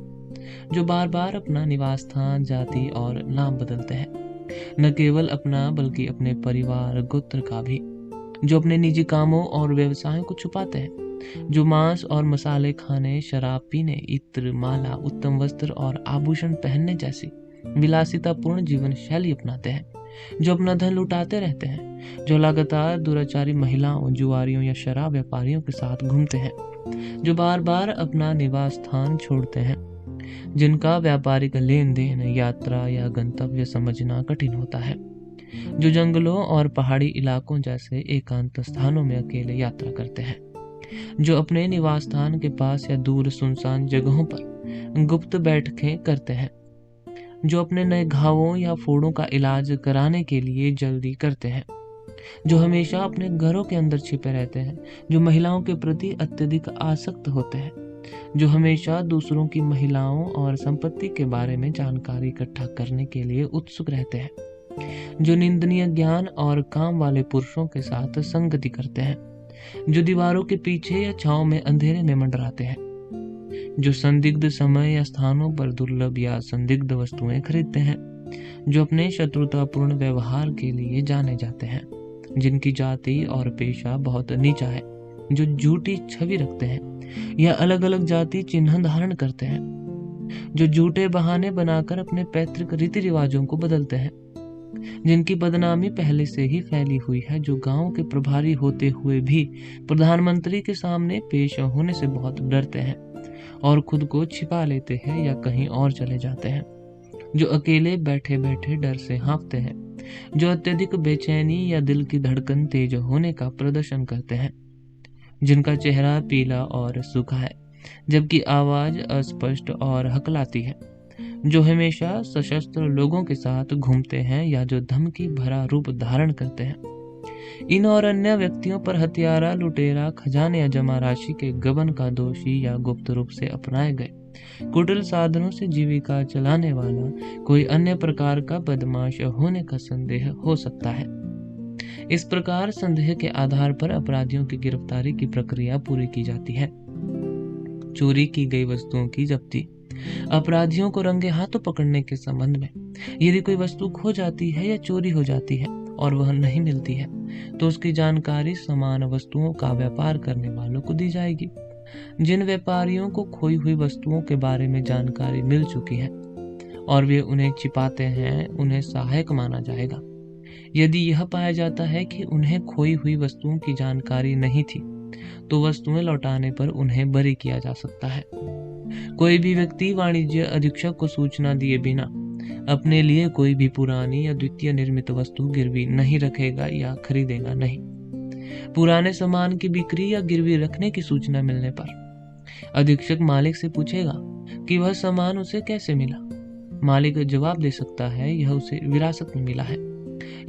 जो बार बार अपना निवास स्थान, जाति और नाम बदलते हैं, न केवल अपना बल्कि अपने परिवार गोत्र का भी, जो अपने निजी कामों और व्यवसायों को छुपाते हैं, जो मांस और मसाले खाने, शराब पीने, इत्र, माला, उत्तम वस्त्र और आभूषण पहनने जैसी विलासितापूर्ण जीवन शैली अपनाते हैं, जो अपना धन लुटाते रहते हैं, जो लगातार दुराचारी महिलाओं, जुआरियों या शराब व्यापारियों के साथ घूमते हैं, जो बार बार अपना निवास स्थान छोड़ते हैं, जिनका व्यापारिक लेन देन, यात्रा या गंतव्य समझना कठिन होता है, जो जंगलों और पहाड़ी इलाकों जैसे एकांत स्थानों में अकेले यात्रा करते हैं, जो अपने निवास स्थान के पास या दूर सुनसान जगहों पर गुप्त बैठकें करते हैं, जो अपने नए घावों या फोड़ों का इलाज कराने के लिए जल्दी करते हैं, जो हमेशा अपने घरों के अंदर छिपे रहते हैं, जो महिलाओं के प्रति अत्यधिक आसक्त होते हैं, जो हमेशा दूसरों की महिलाओं और संपत्ति के बारे में जानकारी इकट्ठा करने के लिए उत्सुक रहते हैं, जो निंदनीय ज्ञान और काम वाले पुरुषों के साथ संगति करते हैं, जो दीवारों के पीछे या छांव में अंधेरे में मंडराते हैं, जो संदिग्ध समय या स्थानों पर दुर्लभ या संदिग्ध वस्तुएं खरीदते हैं, जो अपने शत्रुतापूर्ण व्यवहार के लिए जाने जाते हैं, जिनकी जाति और पेशा बहुत नीचा है, जो झूठी छवि रखते हैं या अलग अलग जाति चिन्ह धारण करते हैं, जो झूठे बहाने बनाकर अपने पैतृक रीति रिवाजों को बदलते हैं, जिनकी बदनामी पहले से ही फैली हुई है, जो गांव के प्रभारी होते हुए भी प्रधानमंत्री के सामने पेश होने से बहुत डरते हैं और खुद को छिपा लेते हैं या कहीं और चले जाते हैं, जो अकेले बैठे बैठे डर से हाँफते हैं, जो अत्यधिक बेचैनी या दिल की धड़कन तेज होने का प्रदर्शन करते हैं, जिनका चेहरा पीला और सूखा है जबकि आवाज अस्पष्ट और हकलाती है, जो हमेशा सशस्त्र लोगों के साथ घूमते हैं या जो धमकी भरा रूप धारण करते हैं। इन और अन्य व्यक्तियों पर हत्यारा, लुटेरा, खजाने या जमा राशि के गबन का दोषी या गुप्त रूप से अपनाए गए कुटिल साधनों से जीविका चलाने वाला कोई अन्य प्रकार का बदमाश होने का संदेह हो सकता है। इस प्रकार संदेह के आधार पर अपराधियों की गिरफ्तारी की प्रक्रिया पूरी की जाती है। चोरी की गई वस्तुओं की जब्ती। अपराधियों को रंगे हाथों पकड़ने के संबंध में यदि कोई वस्तु खो जाती है या चोरी हो जाती है और वह नहीं मिलती है, तो उसकी जानकारी समान वस्तुओं का व्यापार करने वालों को दी जाएगी। जिन व्यापारियों को खोई हुई वस्तुओं के बारे में जानकारी मिल चुकी है और वे उन्हें छिपाते हैं, उन्हें सहायक माना जाएगा। यदि यह पाया जाता है कि उन्हें खोई हुई वस्तुओं की जानकारी नहीं थी, तो वस्तुएं लौटाने पर उन्हें बरी किया जा सकता है। कोई भी व्यक्ति वाणिज्य अधीक्षक को सूचना दिए बिना अपने लिए कोई भी पुरानी या द्वितीय निर्मित वस्तु गिरवी नहीं रखेगा या खरीदेगा नहीं। पुराने सामान की बिक्री या गिरवी रखने की सूचना मिलने पर अधीक्षक मालिक से पूछेगा कि वह सामान उसे कैसे मिला। मालिक जवाब दे सकता है यह उसे विरासत में मिला है,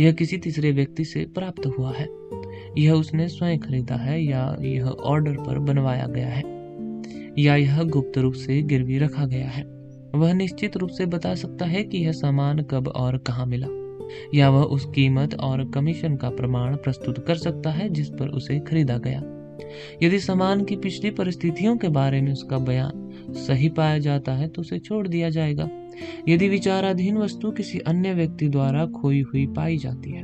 यह किसी तीसरे व्यक्ति से प्राप्त हुआ है, यह उसने स्वयं खरीदा है, या यह ऑर्डर पर बनवाया गया है, या यह गुप्त रूप से गिरवी रखा गया है। वह निश्चित रूप से बता सकता है कि यह सामान कब और कहाँ मिला, या वह उस कीमत और कमीशन का प्रमाण प्रस्तुत कर सकता है जिस पर उसे खरीदा गया। यदि सामान की पिछली परिस्थितियों के बारे में उसका बयान सही पाया जाता है तो उसे छोड़ दिया जाएगा। यदि विचाराधीन वस्तु किसी अन्य व्यक्ति द्वारा खोई हुई पाई जाती है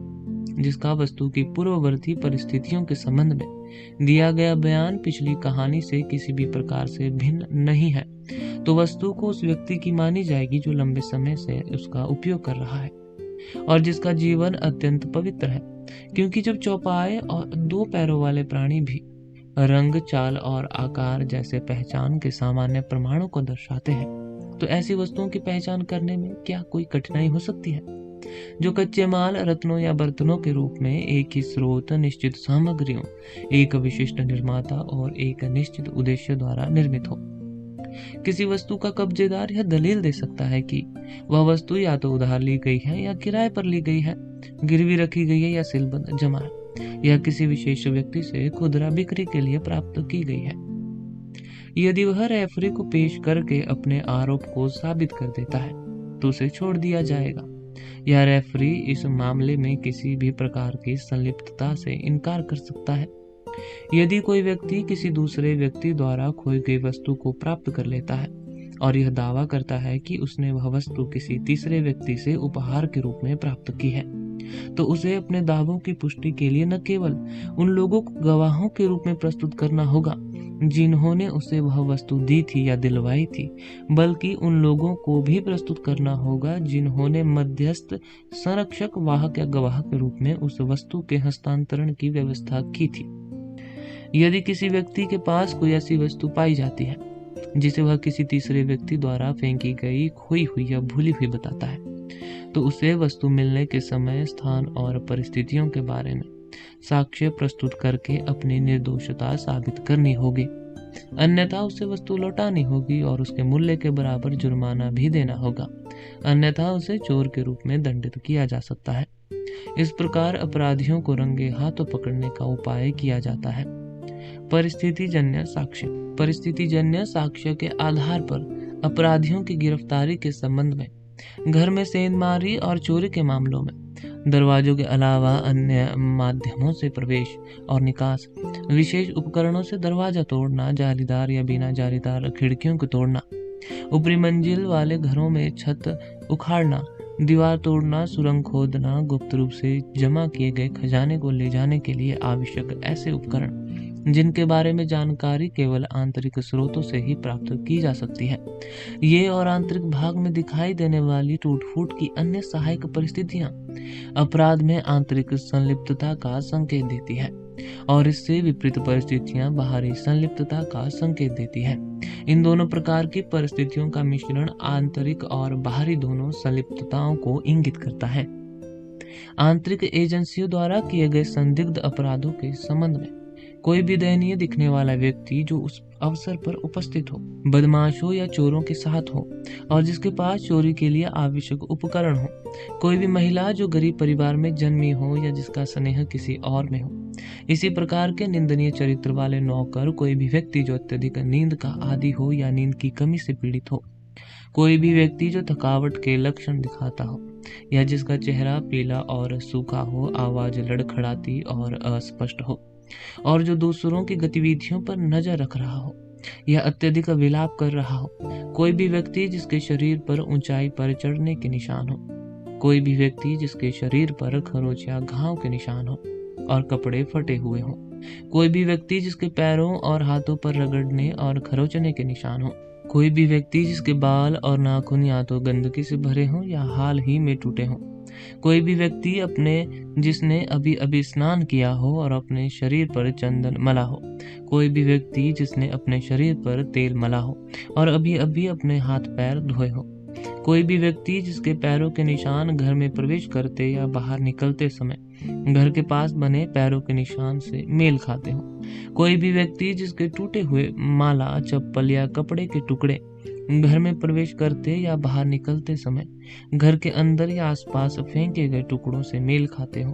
जिसका वस्तु की पूर्ववर्ती परिस्थितियों के संबंध में दिया गया बयान पिछली कहानी से किसी भी प्रकार से भिन्न नहीं है, तो वस्तु को उस व्यक्ति की मानी जाएगी जो लंबे समय से उसका उपयोग कर रहा है और जिसका जीवन अत्यंत पवित्र है। क्योंकि जब चौपाए और दो पैरों वाले प्राणी भी रंग, चाल और आकार जैसे पहचान के सामान्य प्रमाणों को दर्शाते हैं, तो ऐसी वस्तुओं की पहचान करने में क्या कोई कठिनाई हो सकती है जो कच्चे माल, रत्नों या बर्तनों के रूप में एक ही स्रोत, निश्चित सामग्रियों, एक विशिष्ट निर्माता और एक निश्चित उद्देश्य द्वारा निर्मित हो। किसी वस्तु का कब्जेदार यह दलील दे सकता है कि वह वस्तु या तो उधार ली गई है या किराए पर ली गई है, गिरवी रखी गई है या सीलबंद जमा है, या किसी विशेष व्यक्ति से खुदरा बिक्री के लिए प्राप्त की गई है। यदि वह रेफरी को पेश करके अपने आरोप को साबित कर देता है तो उसे छोड़ दिया जाएगा। यह रेफरी इस मामले में किसी भी प्रकार की संलिप्तता से इनकार कर सकता है। यदि कोई व्यक्ति किसी दूसरे व्यक्ति द्वारा खोई गई वस्तु को प्राप्त कर लेता है और यह दावा करता है कि उसने वह वस्तु किसी तीसरे व्यक्ति से उपहार के रूप में प्राप्त की है, तो उसे अपने दावों की पुष्टि के लिए न केवल उन लोगों को गवाहों के रूप में प्रस्तुत करना होगा जिन्होंने उसे वह वस्तु दी थी या दिलवाई थी, बल्कि उन लोगों को भी प्रस्तुत करना होगा जिन्होंने मध्यस्थ, संरक्षक, वाहक या गवाह के रूप में उस वस्तु के हस्तांतरण की व्यवस्था की थी। यदि किसी व्यक्ति के पास कोई ऐसी वस्तु पाई जाती है जिसे वह किसी तीसरे व्यक्ति द्वारा फेंकी गई, खोई हुई या भूली हुई बताता है, तो उसे वस्तु मिलने के समय, स्थान और परिस्थितियों के बारे में साक्ष्य प्रस्तुत करके अपनी निर्दोषता साबित करनी होगी, अन्यथा उसे वस्तु लौटानी होगी और उसके मूल्य के बराबर जुर्माना भी देना होगा, अन्यथा उसे चोर के रूप में दंडित किया जा सकता है। इस प्रकार अपराधियों को रंगे हाथों पकड़ने का उपाय किया जाता है। परिस्थितिजन्य साक्ष्य। परिस्थितिजन्य साक्ष्य के आधार पर अपराधियों की गिरफ्तारी के संबंध में घर में सेंधमारी और चोरी के मामलों में दरवाजों के अलावा अन्य माध्यमों से प्रवेश और निकास, विशेष उपकरणों से दरवाजा तोड़ना, जालीदार या बिना जालीदार खिड़कियों को तोड़ना, ऊपरी मंजिल वाले घरों में छत उखाड़ना, दीवार तोड़ना, सुरंग खोदना, गुप्त रूप से जमा किए गए खजाने को ले जाने के लिए आवश्यक ऐसे उपकरण जिनके बारे में जानकारी केवल आंतरिक स्रोतों से ही प्राप्त की जा सकती है। ये और आंतरिक भाग में दिखाई देने वाली टूट फूट की अन्य सहायक परिस्थितियां अपराध में आंतरिक संलिप्तता का संकेत देती है और इससे विपरीत परिस्थितियां बाहरी संलिप्तता का संकेत देती है। इन दोनों प्रकार की परिस्थितियों का मिश्रण आंतरिक और बाहरी दोनों संलिप्तताओं को इंगित करता है। आंतरिक एजेंसियों द्वारा किए गए संदिग्ध अपराधों के संबंध में कोई भी दयनीय दिखने वाला व्यक्ति जो उस अवसर पर उपस्थित हो, बदमाशों या चोरों के साथ हो और जिसके पास चोरी के लिए आवश्यक उपकरण हो, कोई भी महिला जो गरीब परिवार में जन्मी हो या जिसका स्नेह किसी और में हो, इसी प्रकार के निंदनीय चरित्र वाले नौकर, कोई भी व्यक्ति जो अत्यधिक नींद का आदी हो या नींद की कमी से पीड़ित हो, कोई भी व्यक्ति जो थकावट के लक्षण दिखाता हो, या जिसका चेहरा पीला और सूखा हो, आवाज लड़खड़ाती और अस्पष्ट हो, और जो दूसरों की गतिविधियों पर नजर रख रहा हो या अत्यधिक विलाप कर रहा हो। कोई भी व्यक्ति जिसके शरीर पर ऊंचाई पर चढ़ने के निशान हो, कोई भी व्यक्ति जिसके शरीर पर खरोच या घाव के निशान हो और कपड़े फटे हुए हों, कोई भी व्यक्ति जिसके पैरों और हाथों पर रगड़ने और खरोचने के निशान हो, कोई भी व्यक्ति जिसके बाल और नाखून या तो गंदगी से भरे हों या हाल ही में टूटे हों, कोई भी व्यक्ति जिसने अभी अभी स्नान किया हो और अपने शरीर पर चंदन मला हो, कोई भी व्यक्ति जिसने अपने शरीर पर तेल मला हो और अभी अभी अपने हाथ पैर धोए हो, कोई भी व्यक्ति जिसके पैरों के निशान घर में प्रवेश करते या बाहर निकलते समय घर के पास बने पैरों के निशान से मेल खाते हो, कोई भी व्यक्ति जिसके टूटे हुए माला, चप्पल या कपड़े के टुकड़े घर में प्रवेश करते या बाहर निकलते समय घर के अंदर या आसपास फेंके गए टुकड़ों से मेल खाते हो,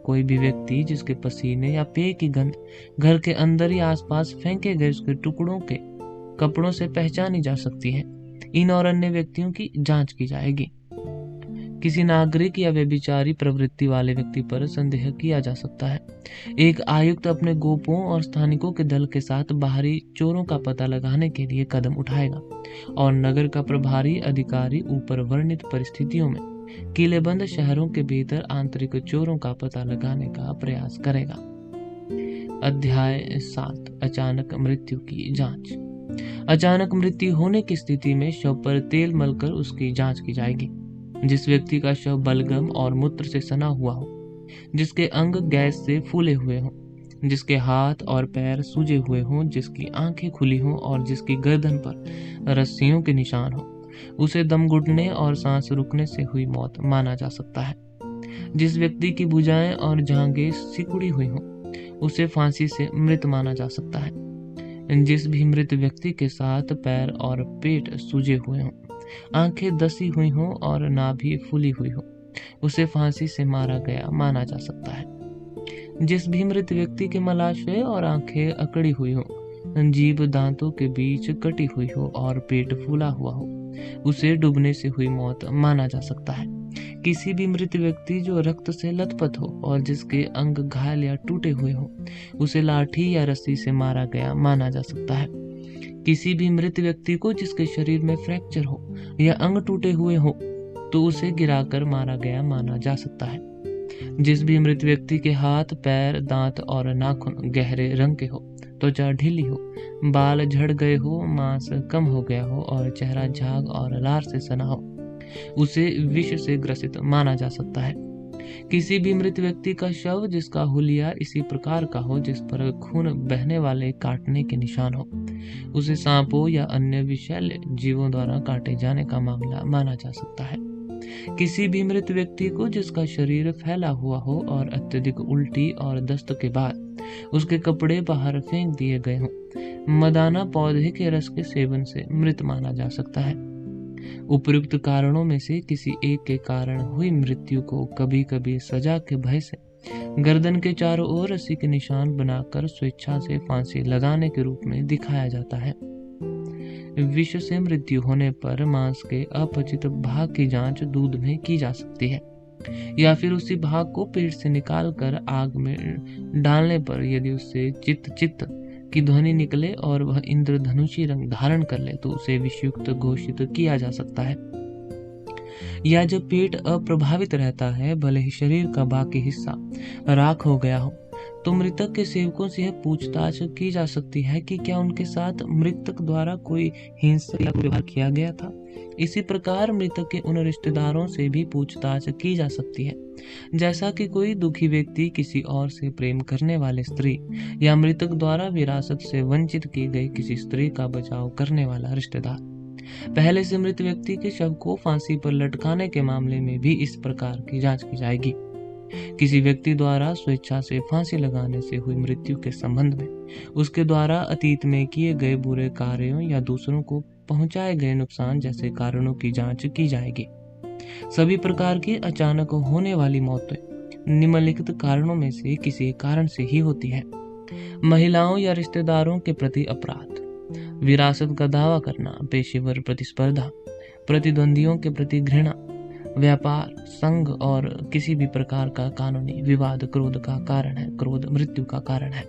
कोई भी व्यक्ति जिसके पसीने या पेय की गंध घर के अंदर या आसपास फेंके गए उसके टुकड़ों के कपड़ों से पहचानी जा सकती है। इन और अन्य व्यक्तियों की जांच की जाएगी। किसी नागरिक या व्यभिचारी प्रवृत्ति वाले व्यक्ति पर संदेह किया जा सकता है। एक आयुक्त अपने गोपों और स्थानिकों के दल के साथ बाहरी चोरों का पता लगाने के लिए कदम उठाएगा और नगर का प्रभारी अधिकारी ऊपर वर्णित परिस्थितियों में किलेबंद शहरों के भीतर आंतरिक चोरों का पता लगाने का प्रयास करेगा। अध्याय 7, अचानक मृत्यु की जांच। अचानक मृत्यु होने की स्थिति में शव पर तेल मलकर उसकी जांच की जाएगी। जिस व्यक्ति का शव बलगम और मूत्र से सना हुआ हो, जिसके अंग गैस से फूले हुए हों, जिसके हाथ और पैर सूजे हुए हों, जिसकी आंखें खुली हों और जिसकी गर्दन पर रस्सियों के निशान हो, उसे दम घुटने और सांस रुकने से हुई मौत माना जा सकता है। जिस व्यक्ति की भुजाएं और जांघें सिकुड़ी हुई हों, उसे फांसी से मृत माना जा सकता है। जिस भी मृत व्यक्ति के साथ पैर और पेट सूजे हुए हों, आंखें दसी हुई हों और नाभि फूली हुई हो, उसे फांसी से मारा गया माना जा सकता है। जिस भी मृत व्यक्ति के मलाशय और आंखें अकड़ी हुई हो, जीभ दांतों के बीच कटी हुई हो और पेट फूला हुआ हो, उसे डूबने से हुई मौत माना जा सकता है। किसी भी मृत व्यक्ति जो रक्त से लथपथ हो और जिसके अंग घायल या टूटे हुए हो, उसे लाठी या रस्सी से मारा गया माना जा सकता है। किसी भी मृत व्यक्ति को जिसके शरीर में फ्रैक्चर हो या अंग टूटे हुए हो, तो उसे गिराकर मारा गया माना जा सकता है। जिस भी मृत व्यक्ति के हाथ, पैर, दांत और नाखून गहरे रंग के हो, त्वचा ढीली हो, बाल झड़ गए हो, मांस कम हो गया हो और चेहरा झाग और लार से सना हो, उसे विष से ग्रसित माना जा सकता है। किसी भी मृत व्यक्ति का शव जिसका हुलिया इसी प्रकार का हो जिस पर खून बहने वाले काटने के निशान हो, उसे सांपों या अन्य विषैले जीवों द्वारा काटे जाने का मामला माना जा सकता है। किसी भी मृत व्यक्ति को जिसका शरीर फैला हुआ हो और अत्यधिक उल्टी और दस्त के बाद उसके कपड़े बाहर फेंक दिए गए हों, मदाना पौधे के रस के सेवन से मृत माना जा सकता है। उपयुक्त कारणों में से किसी एक के कारण हुई मृत्यु को कभी कभी सजा के भय से गर्दन के चारों ओर रस्सी के निशान बनाकर स्वेच्छा से फांसी लगाने के रूप में दिखाया जाता है। विष से मृत्यु होने पर मांस के अपचित भाग की जांच दूध में की जा सकती है या फिर उसी भाग को पेट से निकालकर आग में डालने पर यदि उससे चित्त की ध्वनि निकले और वह इंद्रधनुषी रंग धारण कर ले तो उसे विषयुक्त घोषित किया जा सकता है। या जब पेट अप्रभावित रहता है, भले ही शरीर का बाकी हिस्सा राख हो गया हो, तो मृतक के सेवकों से यह पूछताछ की जा सकती है कि क्या उनके साथ मृतक द्वारा कोई हिंसा या व्यवहार किया गया था। इसी प्रकार मृतक के उन रिश्तेदारों से भी पूछताछ की जा सकती है, जैसा कि कोई दुखी व्यक्ति, किसी और से प्रेम करने वाले स्त्री या मृतक द्वारा विरासत से वंचित की गई किसी स्त्री का बचाव करने वाला रिश्तेदार। पहले से मृत व्यक्ति के शव को फांसी पर लटकाने के मामले में भी इस प्रकार की जांच की जाएगी। किसी व्यक्ति द्वारा स्वेच्छा से फांसी लगाने से हुई मृत्यु के संबंध में उसके द्वारा अतीत में किए गए बुरे कार्यों या दूसरों को पहुंचाए गए नुकसान जैसे कारणों की जांच की जाएगी। सभी प्रकार की अचानक होने वाली मौतें निम्नलिखित कारणों में से किसी कारण से ही होती है: महिलाओं या रिश्तेदारों के प्रति अपराध, विरासत का दावा करना, पेशेवर प्रतिस्पर्धा, प्रतिद्वंदियों के प्रति घृणा, व्यापार, संघ और किसी भी प्रकार का कानूनी विवाद क्रोध का कारण है। क्रोध मृत्यु का कारण है।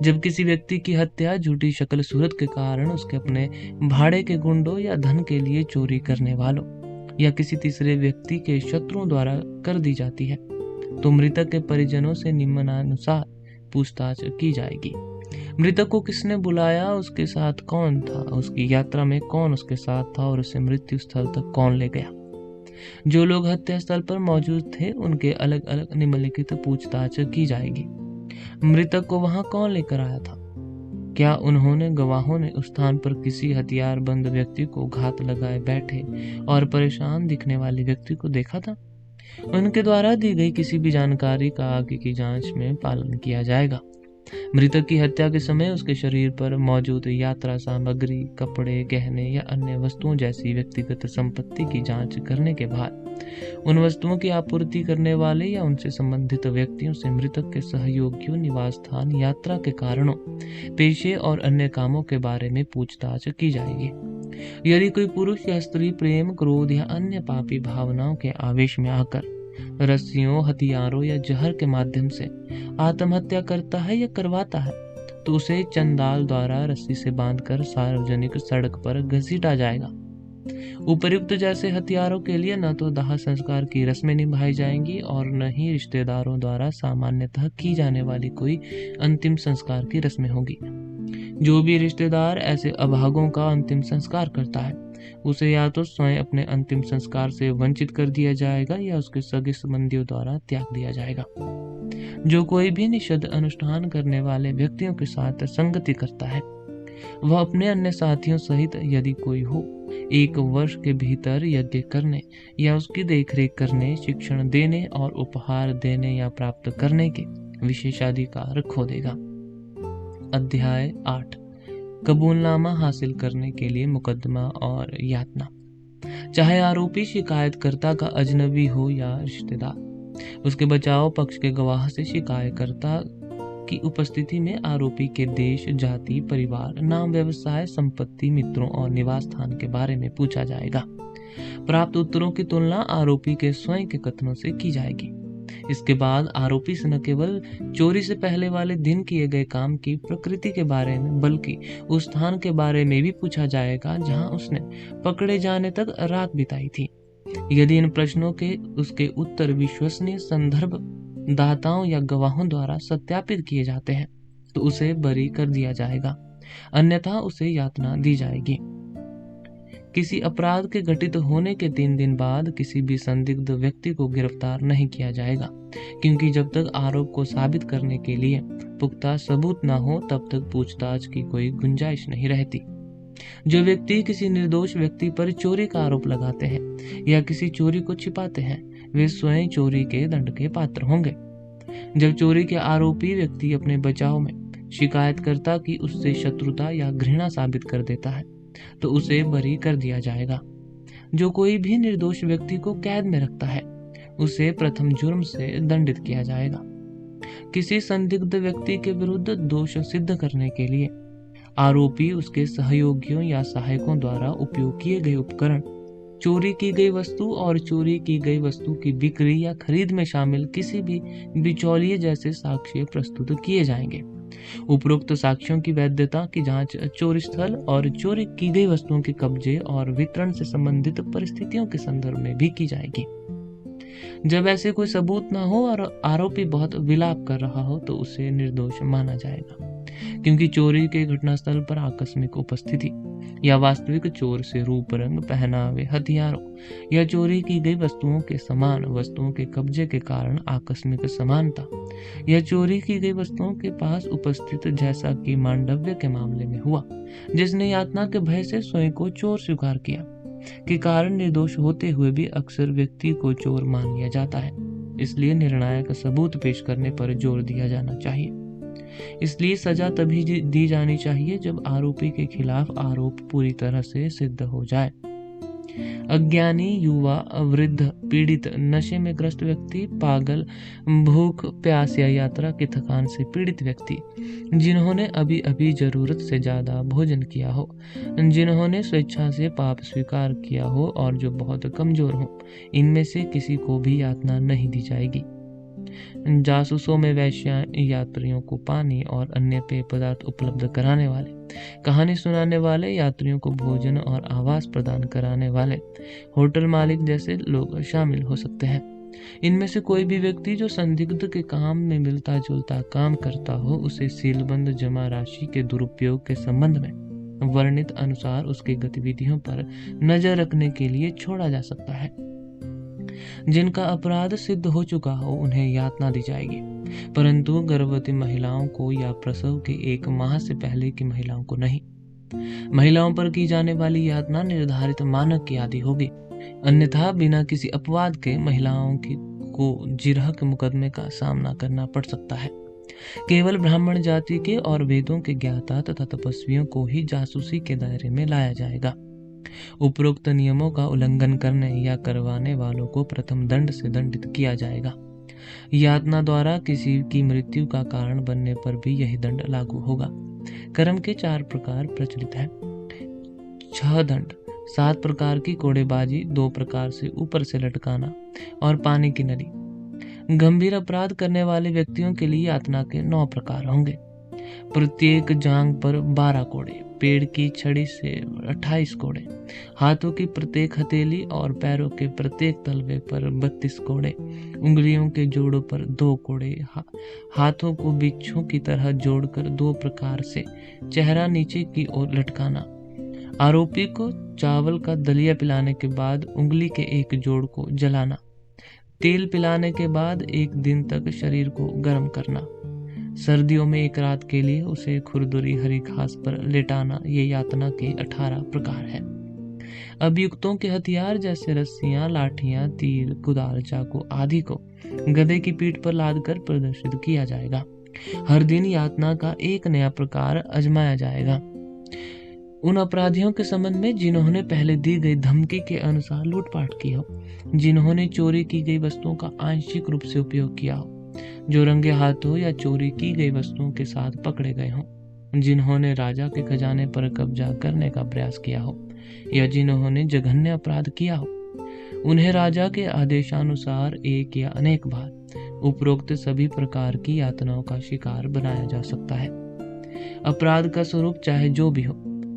जब किसी व्यक्ति की हत्या झूठी शक्ल सूरत के कारण, उसके अपने भाड़े के गुंडों या धन के लिए चोरी करने वालों या किसी तीसरे व्यक्ति के शत्रुओं द्वारा कर दी जाती है, तो मृतक के परिजनों से निम्नानुसार पूछताछ की जाएगी। मृतक को किसने बुलाया, उसके साथ कौन था, उसकी यात्रा में कौन उसके साथ था और उसे मृत्यु स्थल तक कौन ले गया। जो लोग हत्या स्थल पर मौजूद थे उनके अलग अलग निम्नलिखित पूछताछ की जाएगी। मृतक को वहां कौन लेकर आया था? क्या उन्होंने गवाहों ने उस स्थान पर किसी हथियारबंद व्यक्ति को घात लगाए बैठे और परेशान दिखने वाले व्यक्ति को देखा था? उनके द्वारा दी गई किसी भी जानकारी का आगे की जांच में पालन किया जाएगा। मृतक की हत्या के समय उसके शरीर पर मौजूद यात्रा सामग्री, कपड़े, गहने या अन्य वस्तुओं जैसी व्यक्तिगत संपत्ति की जांच करने के बाद उन वस्तुओं की आपूर्ति करने वाले या उनसे संबंधित व्यक्तियों से मृतक के सहयोगियों, निवास स्थान, यात्रा के कारणों, पेशे और अन्य कामों के बारे में पूछताछ की जाएगी। यदि कोई पुरुष या स्त्री प्रेम, क्रोध या अन्य पापी भावनाओं के आवेश में आकर रस्सियों, हथियारों या जहर के माध्यम से आत्महत्या करता है या करवाता है, तो उसे चंडाल द्वारा रस्सी से बांधकर सार्वजनिक सड़क पर घसीटा जाएगा। उपर्युक्त जैसे हथियारों के लिए न तो दाह संस्कार की रस्में निभाई जाएंगी और न ही रिश्तेदारों द्वारा सामान्यतः की जाने वाली कोई अंतिम संस्कार की रस्में होगी। जो भी रिश्तेदार ऐसे अभागों का अंतिम संस्कार करता है, उसे या तो स्वयं अपने अंतिम संस्कार से वंचित कर दिया जाएगा या उसके सगे संबंधियों द्वारा त्याग दिया जाएगा। जो कोई भी निषिद्ध अनुष्ठान करने वाले व्यक्तियों के साथ संगति करता है, वह अपने अन्य साथियों सहित यदि कोई हो 1 वर्ष के भीतर यज्ञ करने या उसकी देखरेख करने, शिक्षण देने और उपहार देने या प्राप्त करने के विशेषाधिकार खो देगा। अध्याय 8 कबूलनामा हासिल करने के लिए मुकदमा और यातना। चाहे आरोपी शिकायतकर्ता का अजनबी हो या रिश्तेदार, उसके बचाव पक्ष के गवाह से शिकायतकर्ता की उपस्थिति में आरोपी के देश, जाति, परिवार, नाम, व्यवसाय, संपत्ति, मित्रों और निवास स्थान के बारे में पूछा जाएगा। प्राप्त उत्तरों की तुलना आरोपी के स्वयं के कथनों से की जाएगी। इसके बाद आरोपी से न केवल चोरी से पहले वाले दिन किए गए काम की प्रकृति के बारे में, बल्कि उस स्थान के बारे में भी पूछा जाएगा जहां उसने पकड़े जाने तक रात बिताई थी। यदि इन प्रश्नों के उसके उत्तर विश्वसनीय संदर्भ दाताओं या गवाहों द्वारा सत्यापित किए जाते हैं, तो उसे बरी कर दिया जाएगा, अन्यथा उसे यातना दी जाएगी। किसी अपराध के घटित होने के 3 दिन बाद किसी भी संदिग्ध व्यक्ति को गिरफ्तार नहीं किया जाएगा, क्योंकि जब तक आरोप को साबित करने के लिए पुख्ता सबूत न हो तब तक पूछताछ की कोई गुंजाइश नहीं रहती। जो व्यक्ति किसी निर्दोष व्यक्ति पर चोरी का आरोप लगाते हैं या किसी चोरी को छिपाते हैं, वे स्वयं चोरी के दंड के पात्र होंगे। जब चोरी के आरोपी व्यक्ति अपने बचाव में शिकायतकर्ता की उससे शत्रुता या घृणा साबित कर देता है, तो उसे बरी कर दिया जाएगा। जो कोई भी निर्दोष व्यक्ति को कैद में रखता है, उसे प्रथम जुर्म से दंडित किया जाएगा। किसी संदिग्ध व्यक्ति के विरुद्ध दोष सिद्ध करने के लिए आरोपी, उसके सहयोगियों या सहायकों द्वारा उपयोग किए गए उपकरण, चोरी की गई वस्तु और चोरी की गई वस्तु की बिक्री या खरीद में शामिल किसी भी बिचौलिए जैसे साक्ष्य प्रस्तुत किए जाएंगे। उपरोक्त साक्ष्यों की वैधता की जांच चोरी स्थल और चोरी की गई वस्तुओं के कब्जे और वितरण से संबंधित परिस्थितियों के संदर्भ में भी की जाएगी। जब ऐसे कोई सबूत न हो और आरोपी बहुत विलाप कर रहा हो, तो उसे निर्दोष माना जाएगा, क्योंकि चोरी के घटनास्थल पर आकस्मिक उपस्थिति या वास्तविक चोर से रूप, रंग, पहनावे, हथियारों या चोरी की गई वस्तुओं के समान वस्तुओं के कब्जे के कारण आकस्मिक समानता या चोरी की गई वस्तुओं के पास उपस्थित, जैसा कि मांडव्य के मामले में हुआ, जिसने यातना के भय से स्वयं को चोर स्वीकार किया, के कारण निर्दोष होते हुए भी अक्सर व्यक्ति को चोर मान लिया जाता है। इसलिए निर्णायक सबूत पेश करने पर जोर दिया जाना चाहिए। इसलिए सजा तभी दी जानी चाहिए जब आरोपी के खिलाफ आरोप पूरी तरह से सिद्ध हो जाए। अज्ञानी, युवा, वृद्ध, पीड़ित, नशे में ग्रस्त व्यक्ति, पागल, भूख प्यास या यात्रा की थकान से पीड़ित व्यक्ति, जिन्होंने अभी अभी जरूरत से ज्यादा भोजन किया हो, जिन्होंने स्वेच्छा से पाप स्वीकार किया हो और जो बहुत कमजोर हो, इनमें से किसी को भी यातना नहीं दी जाएगी। जासूसों में वेश्या, यात्रियों को पानी और अन्य पेय पदार्थ उपलब्ध कराने वाले, कहानी सुनाने वाले, यात्रियों को भोजन और आवास प्रदान कराने वाले, होटल मालिक जैसे लोग शामिल हो सकते हैं। इनमें से कोई भी व्यक्ति जो संदिग्ध के काम में मिलता जुलता काम करता हो, उसे सीलबंद जमा राशि के दुरुपयोग के संबंध में वर्णित अनुसार उसकी गतिविधियों पर नजर रखने के लिए छोड़ा जा सकता है। जिनका अपराध सिद्ध हो चुका हो उन्हें यातना दी जाएगी, परंतु गर्भवती महिलाओं को या प्रसव के 1 माह से पहले की महिलाओं को नहीं। महिलाओं पर की जाने वाली यातना निर्धारित मानक की आदि होगी, अन्यथा बिना किसी अपवाद के महिलाओं को जिरह के मुकदमे का सामना करना पड़ सकता है। केवल ब्राह्मण जाति के और वेदों के ज्ञाता तथा तपस्वियों को ही जासूसी के दायरे में लाया जाएगा। उपरोक्त नियमों का उल्लंघन करने या करवाने वालों को प्रथम दंड से दंडित किया जाएगा। यातना द्वारा किसी की मृत्यु का कारण बनने पर भी यही दंड लागू होगा। कर्म के 4 प्रकार प्रचलित हैं। 6 दंड, 7 प्रकार की कोड़ेबाजी, 2 प्रकार से ऊपर से लटकाना और पानी की नली। गंभीर अपराध करने वाले व्यक्तियों के लिए यातना के 9 प्रकार होंगे। प्रत्येक जांघ पर 12 कोड़े, पेड़ की छड़ी से 28 कोड़े, हाथों की प्रत्येक हथेली और पैरों के प्रत्येक तलवे पर 32 कोड़े, उंगलियों के जोड़ों पर 2 कोड़े, हाथों को बिच्छू की तरह जोड़कर 2 प्रकार से चेहरा नीचे की ओर लटकाना। आरोपी को चावल का दलिया पिलाने के बाद उंगली के एक जोड़ को जलाना। तेल पिलाने के बाद 1 दिन तक शरीर को गर्म करना। सर्दियों में 1 रात के लिए उसे खुरदुरी हरी घास पर लेटाना। ये यातना के 18 प्रकार है। अभियुक्तों के हथियार जैसे रस्सियां, लाठियां, तीर, कुदाल, चाकू आदि को गधे की पीठ पर लादकर प्रदर्शित किया जाएगा। हर दिन यातना का एक नया प्रकार आजमाया जाएगा। उन अपराधियों के संबंध में जिन्होंने पहले दी गई धमकी के अनुसार लूटपाट की हो, जिन्होंने चोरी की गई वस्तुओं का आंशिक रूप से उपयोग किया हो, जो रंगे हाथों या चोरी की गई वस्तुओं के साथ पकड़े गए हों, जिन्होंने राजा के खजाने पर कब्जा करने का प्रयास किया हो या जिन्होंने जघन्य अपराध किया हो, उन्हें राजा के आदेशानुसार एक या अनेक बार उपरोक्त सभी प्रकार की यातनाओं का शिकार बनाया जा सकता है। अपराध का स्वरूप चाहे जो भी हो,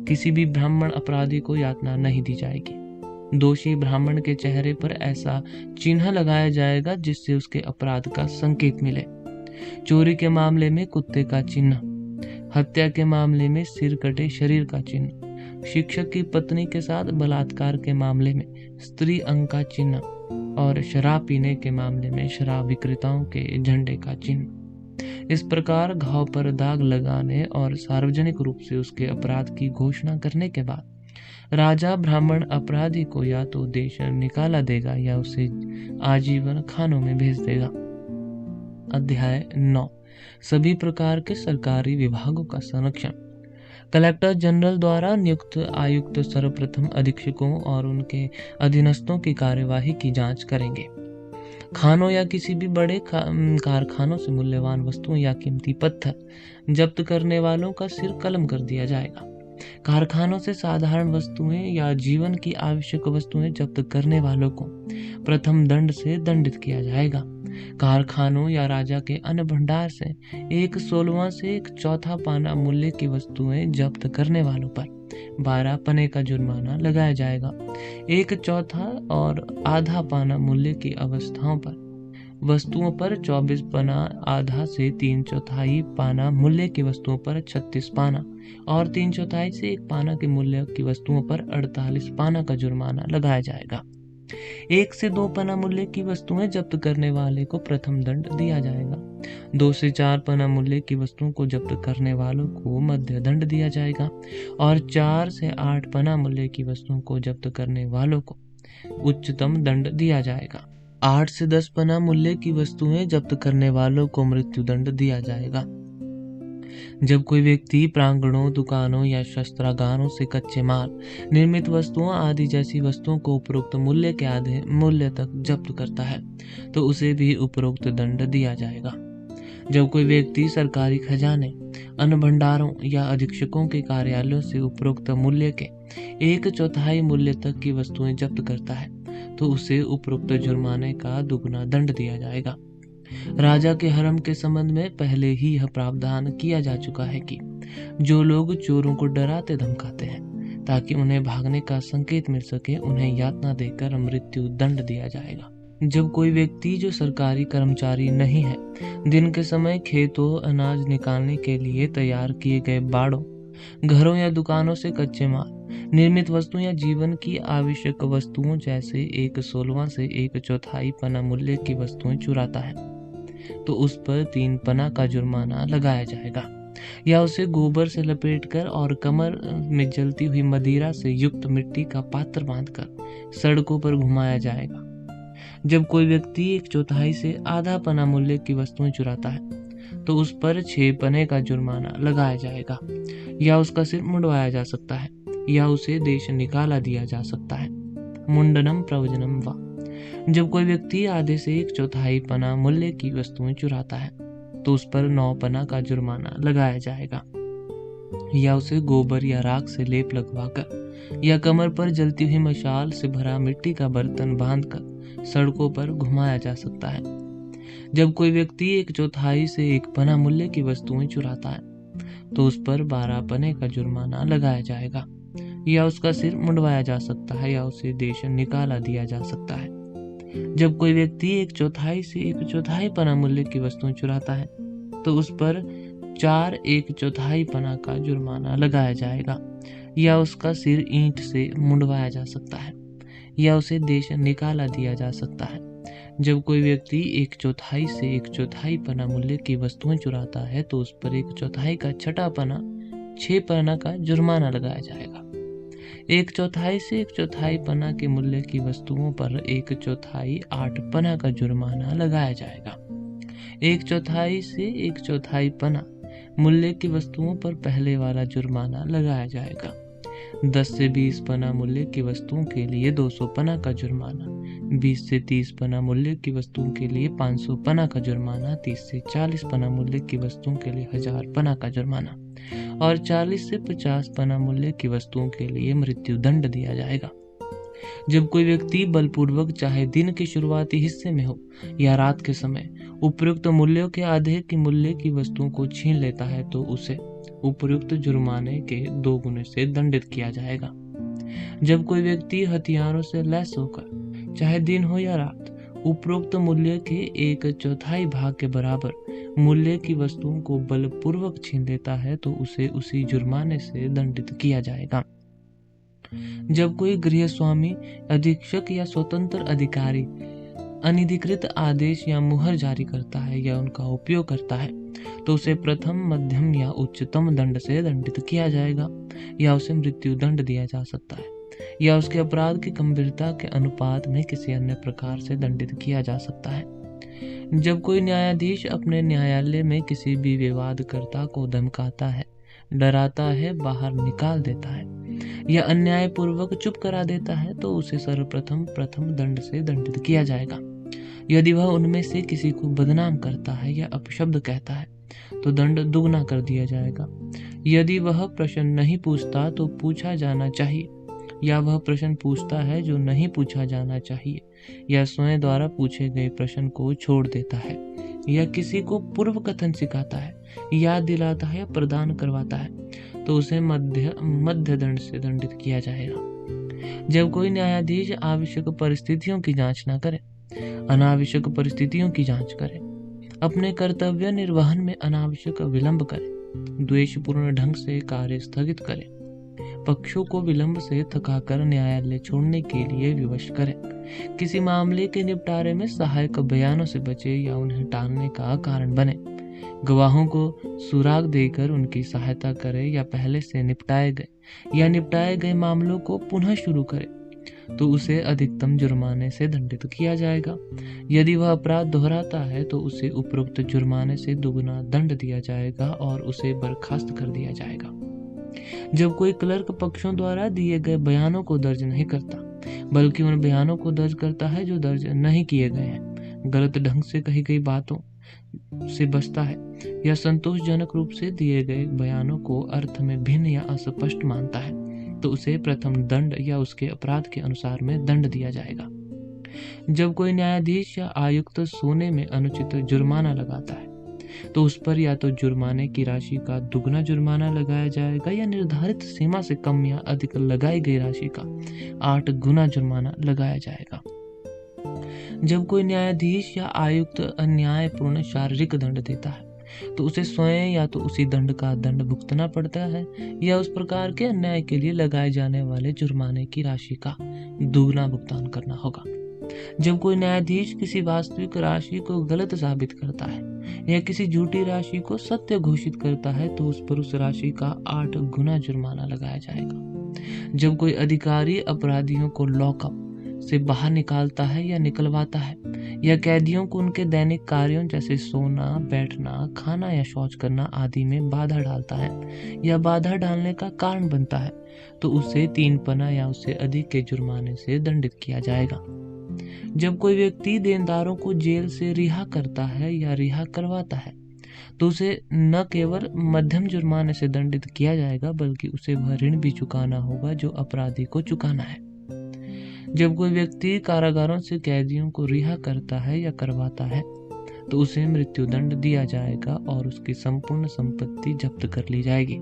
किसी भी ब्राह्मण अपराधी को यातना नहीं दी जाएगी। दोषी ब्राह्मण के चेहरे पर ऐसा चिन्ह लगाया जाएगा जिससे उसके अपराध का संकेत मिले। चोरी के मामले में कुत्ते का चिन्ह, हत्या के मामले में सिर कटे शरीर का चिन्ह, शिक्षक की पत्नी के साथ बलात्कार के मामले में स्त्री अंग का चिन्ह और शराब पीने के मामले में शराब विक्रेताओं के झंडे का चिन्ह। इस प्रकार घाव पर दाग लगाने और सार्वजनिक रूप से उसके अपराध की घोषणा करने के बाद राजा ब्राह्मण अपराधी को या तो देश निकाला देगा या उसे आजीवन खानों में भेज देगा। अध्याय 9, सभी प्रकार के सरकारी विभागों का संरक्षण। कलेक्टर जनरल द्वारा नियुक्त आयुक्त सर्वप्रथम अधीक्षकों और उनके अधीनस्थों की कार्यवाही की जांच करेंगे। खानों या किसी भी बड़े कारखानों से मूल्यवान वस्तुओं या कीमती पत्थर जब्त करने वालों का सिर कलम कर दिया जाएगा। कारखानों से साधारण वस्तुएं या जीवन की आवश्यक वस्तुएं जब्त करने वालों को प्रथम दंड से दंडित किया जाएगा। कारखानों या राजा के अन्न भंडार से 1/16वां से 1/4 पाना मूल्य की वस्तुएं जब्त करने वालों पर 12 पने का जुर्माना लगाया जाएगा। 1/4 और आधा पाना मूल्य की अवस्थाओं पर वस्तुओं पर 24 पाना, आधा से 3/4 पाना मूल्य की वस्तुओं पर 36 पाना और 3/4 से 1 पाना के मूल्य की वस्तुओं पर 48 पाना का जुर्माना लगाया जाएगा। 1 से 2 पना मूल्य की वस्तुएं जब्त करने वाले को प्रथम दंड दिया जाएगा। 2 से 4 पना मूल्य की वस्तुओं को जब्त करने वालों को मध्य दंड दिया जाएगा और 4 से 8 पना मूल्य की वस्तुओं को जब्त करने वालों को उच्चतम दंड दिया जाएगा। 8 से 10 पना मूल्य की वस्तुएं जब्त करने वालों को मृत्यु दंड दिया जाएगा। जब कोई व्यक्ति प्रांगणों, दुकानों या शस्त्रागारों से कच्चे माल, निर्मित वस्तुओं आदि जैसी वस्तुओं को उपरोक्त मूल्य के आधे मूल्य तक जब्त करता है, तो उसे भी उपरोक्त दंड दिया जाएगा। जब कोई व्यक्ति सरकारी खजाने, अन्न भंडारों या अधीक्षकों के कार्यालयों से उपरोक्त मूल्य के 1/4 मूल्य तक की वस्तुएं जब्त करता है, तो उसे उपरोक्त जुर्माने का दुगना दंड दिया जाएगा। राजा के हरम के संबंध में पहले ही यह प्रावधान किया जा चुका है कि जो लोग चोरों को डराते धमकाते हैं ताकि उन्हें भागने का संकेत मिल सके, उन्हें यातना देकर मृत्यु दंड दिया जाएगा। जब कोई व्यक्ति जो सरकारी कर्मचारी नहीं है, दिन के समय खेतों अनाज निकालने के लिए तैयार किए गए बाड़ों, घरों या दुकानों से कच्चे माल, निर्मित वस्तुओं या जीवन की आवश्यक वस्तुओं जैसे 1/16 से 1/4 पना मूल्य की वस्तुएं चुराता है, तो उस पर 3 पना का जुर्माना लगाया जाएगा, या उसे गोबर से लपेटकर और कमर में जलती हुई मदिरा से युक्त मिट्टी का पात्र बांधकर सड़कों पर घुमाया जाएगा। जब कोई व्यक्ति 1/4 से आधा पना मूल्य की वस्तुएं चुराता है, तो उस पर 6 पने का जुर्माना लगाया जाएगा, या उसका सिर मुंडवाया जा सकता है, या उसे देश निकाला दिया जा सकता है। मुंडनम प्रवजनम वा। जब कोई व्यक्ति आधे से 1/4 पना मूल्य की वस्तुएं चुराता है, तो उस पर 9 पना का जुर्माना लगाया जाएगा, या उसे गोबर या राख से लेप लगवाकर या कमर पर जलती हुई मशाल से भरा मिट्टी का बर्तन बांधकर सड़कों पर घुमाया जा सकता है। जब कोई व्यक्ति 1/4 से 1 पना मूल्य की वस्तुएं चुराता है, तो उस पर 12 पने का जुर्माना लगाया जाएगा, या उसका सिर मुंडवाया जा सकता है, या उसे देश निकाला दिया जा सकता है। जब कोई व्यक्ति 1/4 से 1/4 पना मूल्य की वस्तुएं चुराता है, तो उस पर 4 1/4 पना का जुर्माना लगाया जाएगा, या उसका सिर ईंट से मुंडवाया जा सकता है, या उसे देश निकाला दिया जा सकता है। जब कोई व्यक्ति 1/4 से 1/4 पना मूल्य की वस्तुएं चुराता है, तो उस पर 1/4 का छठा पना 6 पना का जुर्माना लगाया जाएगा। 1/4 से 1/4 पना के मूल्य की वस्तुओं पर 1/4 8 पना का जुर्माना लगाया जाएगा। 1/4 से 1/4 पना मूल्य की वस्तुओं पर पहले वाला जुर्माना लगाया जाएगा। 10 से 20 पना मूल्य की वस्तुओं के लिए 200 पना का जुर्माना, 20 से 30 पना मूल्य की वस्तुओं के लिए 500 पना का जुर्माना, 30 से 40 पना मूल्य की वस्तुओं के लिए 1000 पना का जुर्माना, और 40 से 50 पना मूल्य की वस्तुओं के लिए मृत्यु दंड दिया जाएगा। जब कोई व्यक्ति बलपूर्वक चाहे दिन के शुरुआती हिस्से में हो या रात के समय उपयुक्त मूल्यों के आधे की मूल्य की वस्तुओं को छीन लेता है, तो उसे उपयुक्त जुर्माने के 2 गुने से दंडित किया जाएगा। जब कोई व्यक्ति हथियारों से लैस होकर चाहे दिन हो या रात उपरोक्त मूल्य के 1/4 भाग के बराबर मूल्य की वस्तुओं को बलपूर्वक छीन लेता है, तो उसे उसी जुर्माने से दंडित किया जाएगा। जब कोई गृहस्वामी, अधीक्षक या स्वतंत्र अधिकारी अनधिकृत आदेश या मुहर जारी करता है या उनका उपयोग करता है, तो उसे प्रथम, मध्यम या उच्चतम दंड से दंडित किया जाएगा, या उसे मृत्यु दंड दिया जा सकता है, या उसके अपराध की गंभीरता के अनुपात में किसी अन्य प्रकार से दंडित किया जा सकता है। जब कोई न्यायाधीश अपने न्यायालय में किसी भी विवादकर्ता को धमकाता है, डराता है, बाहर निकाल देता है या अन्यायपूर्वक चुप करा देता है, तो उसे सर्वप्रथम दंड से दंडित किया जाएगा। यदि वह उनमें से किसी को बदनाम करता है या अपशब्द कहता है, तो दंड दुगना कर दिया जाएगा। यदि वह प्रश्न नहीं पूछता तो पूछा जाना चाहिए, या वह प्रश्न पूछता है जो नहीं पूछा जाना चाहिए, या स्वयं द्वारा पूछे गए प्रश्न को छोड़ देता है, या किसी को पूर्व कथन सिखाता है, याद दिलाता है या प्रदान करवाता है, तो उसे मध्य दंड से दंडित किया जाएगा। जब कोई न्यायाधीश आवश्यक परिस्थितियों की जांच न करे, अनावश्यक परिस्थितियों की जांच करे, अपने कर्तव्य निर्वहन में अनावश्यक विलंब करे, द्वेषपूर्ण ढंग से कार्य स्थगित करे, पक्षों को विलंब से थकाकर न्यायालय छोड़ने के लिए विवश करे, किसी मामले के निपटारे में सहायक बयानों से बचे या उन्हें टालने का कारण बने, गवाहों को सुराग देकर उनकी सहायता करे, या पहले से निपटाए गए मामलों को पुनः शुरू करे, तो उसे अधिकतम जुर्माने से दंडित किया जाएगा। यदि वह अपराध दोहराता है तो उसे उपरोक्त जुर्माने से दुगुना दंड दिया जाएगा और उसे बर्खास्त कर दिया जाएगा। जब कोई क्लर्क पक्षों द्वारा दिए गए बयानों को दर्ज नहीं करता, बल्कि उन बयानों को दर्ज करता है जो दर्ज नहीं किए गए हैं, गलत ढंग से कही गई बातों से बचता है या संतोषजनक रूप से दिए गए बयानों को अर्थ में भिन्न या अस्पष्ट मानता है, तो उसे प्रथम दंड या उसके अपराध के अनुसार में दंड दिया जाएगा। जब कोई न्यायाधीश या आयुक्त सोने में अनुचित जुर्माना लगाता है तो उस पर या तो जुर्माने की राशि का दुगना जुर्माना लगाया जाएगा या निर्धारित सीमा से कम या अधिक लगाई गई राशि का 8 गुना जुर्माना लगाया जाएगा। जब कोई न्यायाधीश या आयुक्त अन्यायपूर्ण शारीरिक दंड देता है तो उसे स्वयं या तो उसी दंड का दंड भुगतना पड़ता है या उस प्रकार के अन्याय के लिए लगाए जाने वाले जुर्माने की राशि का दुगना भुगतान करना होगा। जब कोई न्यायाधीश किसी वास्तविक राशि को गलत साबित करता है या किसी झूठी राशि को सत्य घोषित करता है तो उस पर उस राशि का 8 गुना जुर्माना लगाया जाएगा। जब कोई अधिकारी अपराधियों को लॉकअप से बाहर निकालता है या निकलवाता है या कैदियों को उनके दैनिक कार्यों जैसे सोना, बैठना, खाना या शौच करना आदि में बाधा डालता है या बाधा डालने का कारण बनता है तो उसे 3 पना या उससे अधिक के जुर्माने से दंडित किया जाएगा। जब कोई व्यक्ति देनदारों को जेल से रिहा करता है या रिहा करवाता है तो उसे न केवल मध्यम जुर्माने से दंडित किया जाएगा बल्कि उसे वह ऋण भी चुकाना होगा जो अपराधी को चुकाना है। जब कोई व्यक्ति कारागारों से कैदियों को रिहा करता है या करवाता है तो उसे मृत्युदंड दिया जाएगा और उसकी संपूर्ण संपत्ति जब्त कर ली जाएगी।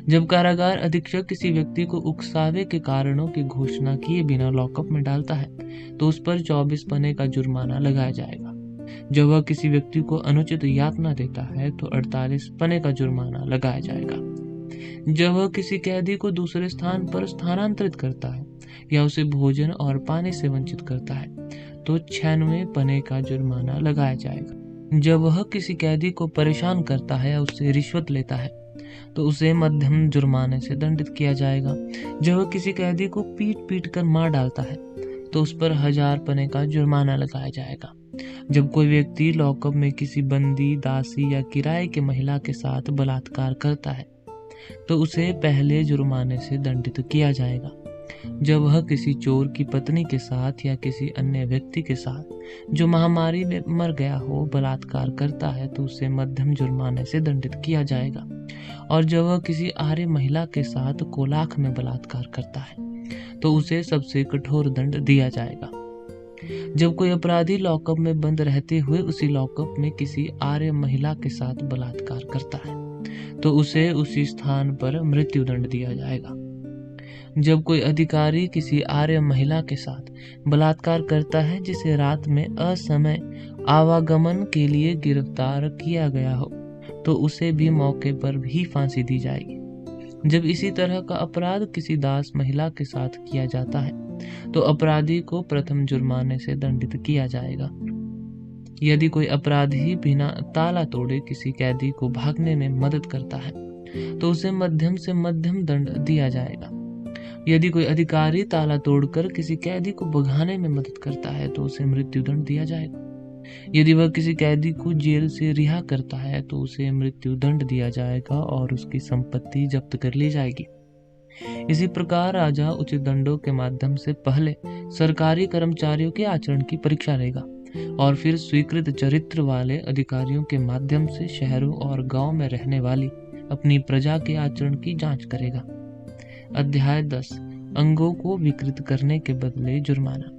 जब कारागार अधीक्षक किसी व्यक्ति को उकसावे के कारणों की घोषणा किए बिना लॉकअप में डालता है तो उस पर 24 पने का जुर्माना लगाया जाएगा। जब वह किसी व्यक्ति को अनुचित यातना देता है तो 48 पने का जुर्माना लगाया जाएगा। जब वह किसी कैदी को दूसरे स्थान पर स्थानांतरित करता है या उसे भोजन और पानी से वंचित करता है तो 96 पने का जुर्माना लगाया जाएगा। जब वह किसी कैदी को परेशान करता है या उससे रिश्वत लेता है तो उसे मध्यम जुर्माने से दंडित किया जाएगा। जब वह किसी कैदी को पीट पीट कर मार डालता है तो उस पर 1000 पने का जुर्माना लगाया जाएगा। जब कोई व्यक्ति लॉकअप में किसी बंदी, दासी या किराए के महिला के साथ बलात्कार करता है तो उसे पहले जुर्माने से दंडित किया जाएगा। जब वह किसी चोर की पत्नी के साथ या किसी अन्य व्यक्ति के साथ जो महामारी में मर गया हो बलात्कार करता है तो उसे मध्यम जुर्माने से दंडित किया जाएगा। और जब वह किसी आर्य महिला के साथ कोलाख में बलात्कार करता है तो उसे सबसे कठोर दंड दिया जाएगा। जब कोई अपराधी लॉकअप में बंद रहते हुए उसी लॉकअप में किसी आर्य महिला के साथ बलात्कार करता है तो उसे उसी स्थान पर मृत्युदंड दिया जाएगा। जब कोई अधिकारी किसी आर्य महिला के साथ बलात्कार करता है जिसे रात में असमय आवागमन के लिए गिरफ्तार किया गया हो तो उसे भी मौके पर ही फांसी दी जाएगी। जब इसी तरह का अपराध किसी दास महिला के साथ किया जाता है तो अपराधी को प्रथम जुर्माने से दंडित किया जाएगा। यदि कोई अपराधी बिना ताला तोड़े किसी कैदी को भागने में मदद करता है तो उसे मध्यम से मध्यम दंड दिया जाएगा। यदि कोई अधिकारी ताला तोड़कर किसी कैदी को भगाने में मदद करता है तो उसे मृत्युदंड दिया जाएगा। यदि वह किसी कैदी को जेल से रिहा करता है तो उसे मृत्युदंड दिया जाएगा और उसकी संपत्ति जब्त कर ली जाएगी। इसी प्रकार राजा उचित दंडों के माध्यम से पहले सरकारी कर्मचारियों के आचरण की परीक्षा लेगा और फिर स्वीकृत चरित्र वाले अधिकारियों के माध्यम से शहरों और गांव में रहने वाली अपनी प्रजा के आचरण की जांच करेगा। अध्याय 10 अंगों को विकृत करने के बदले जुर्माना।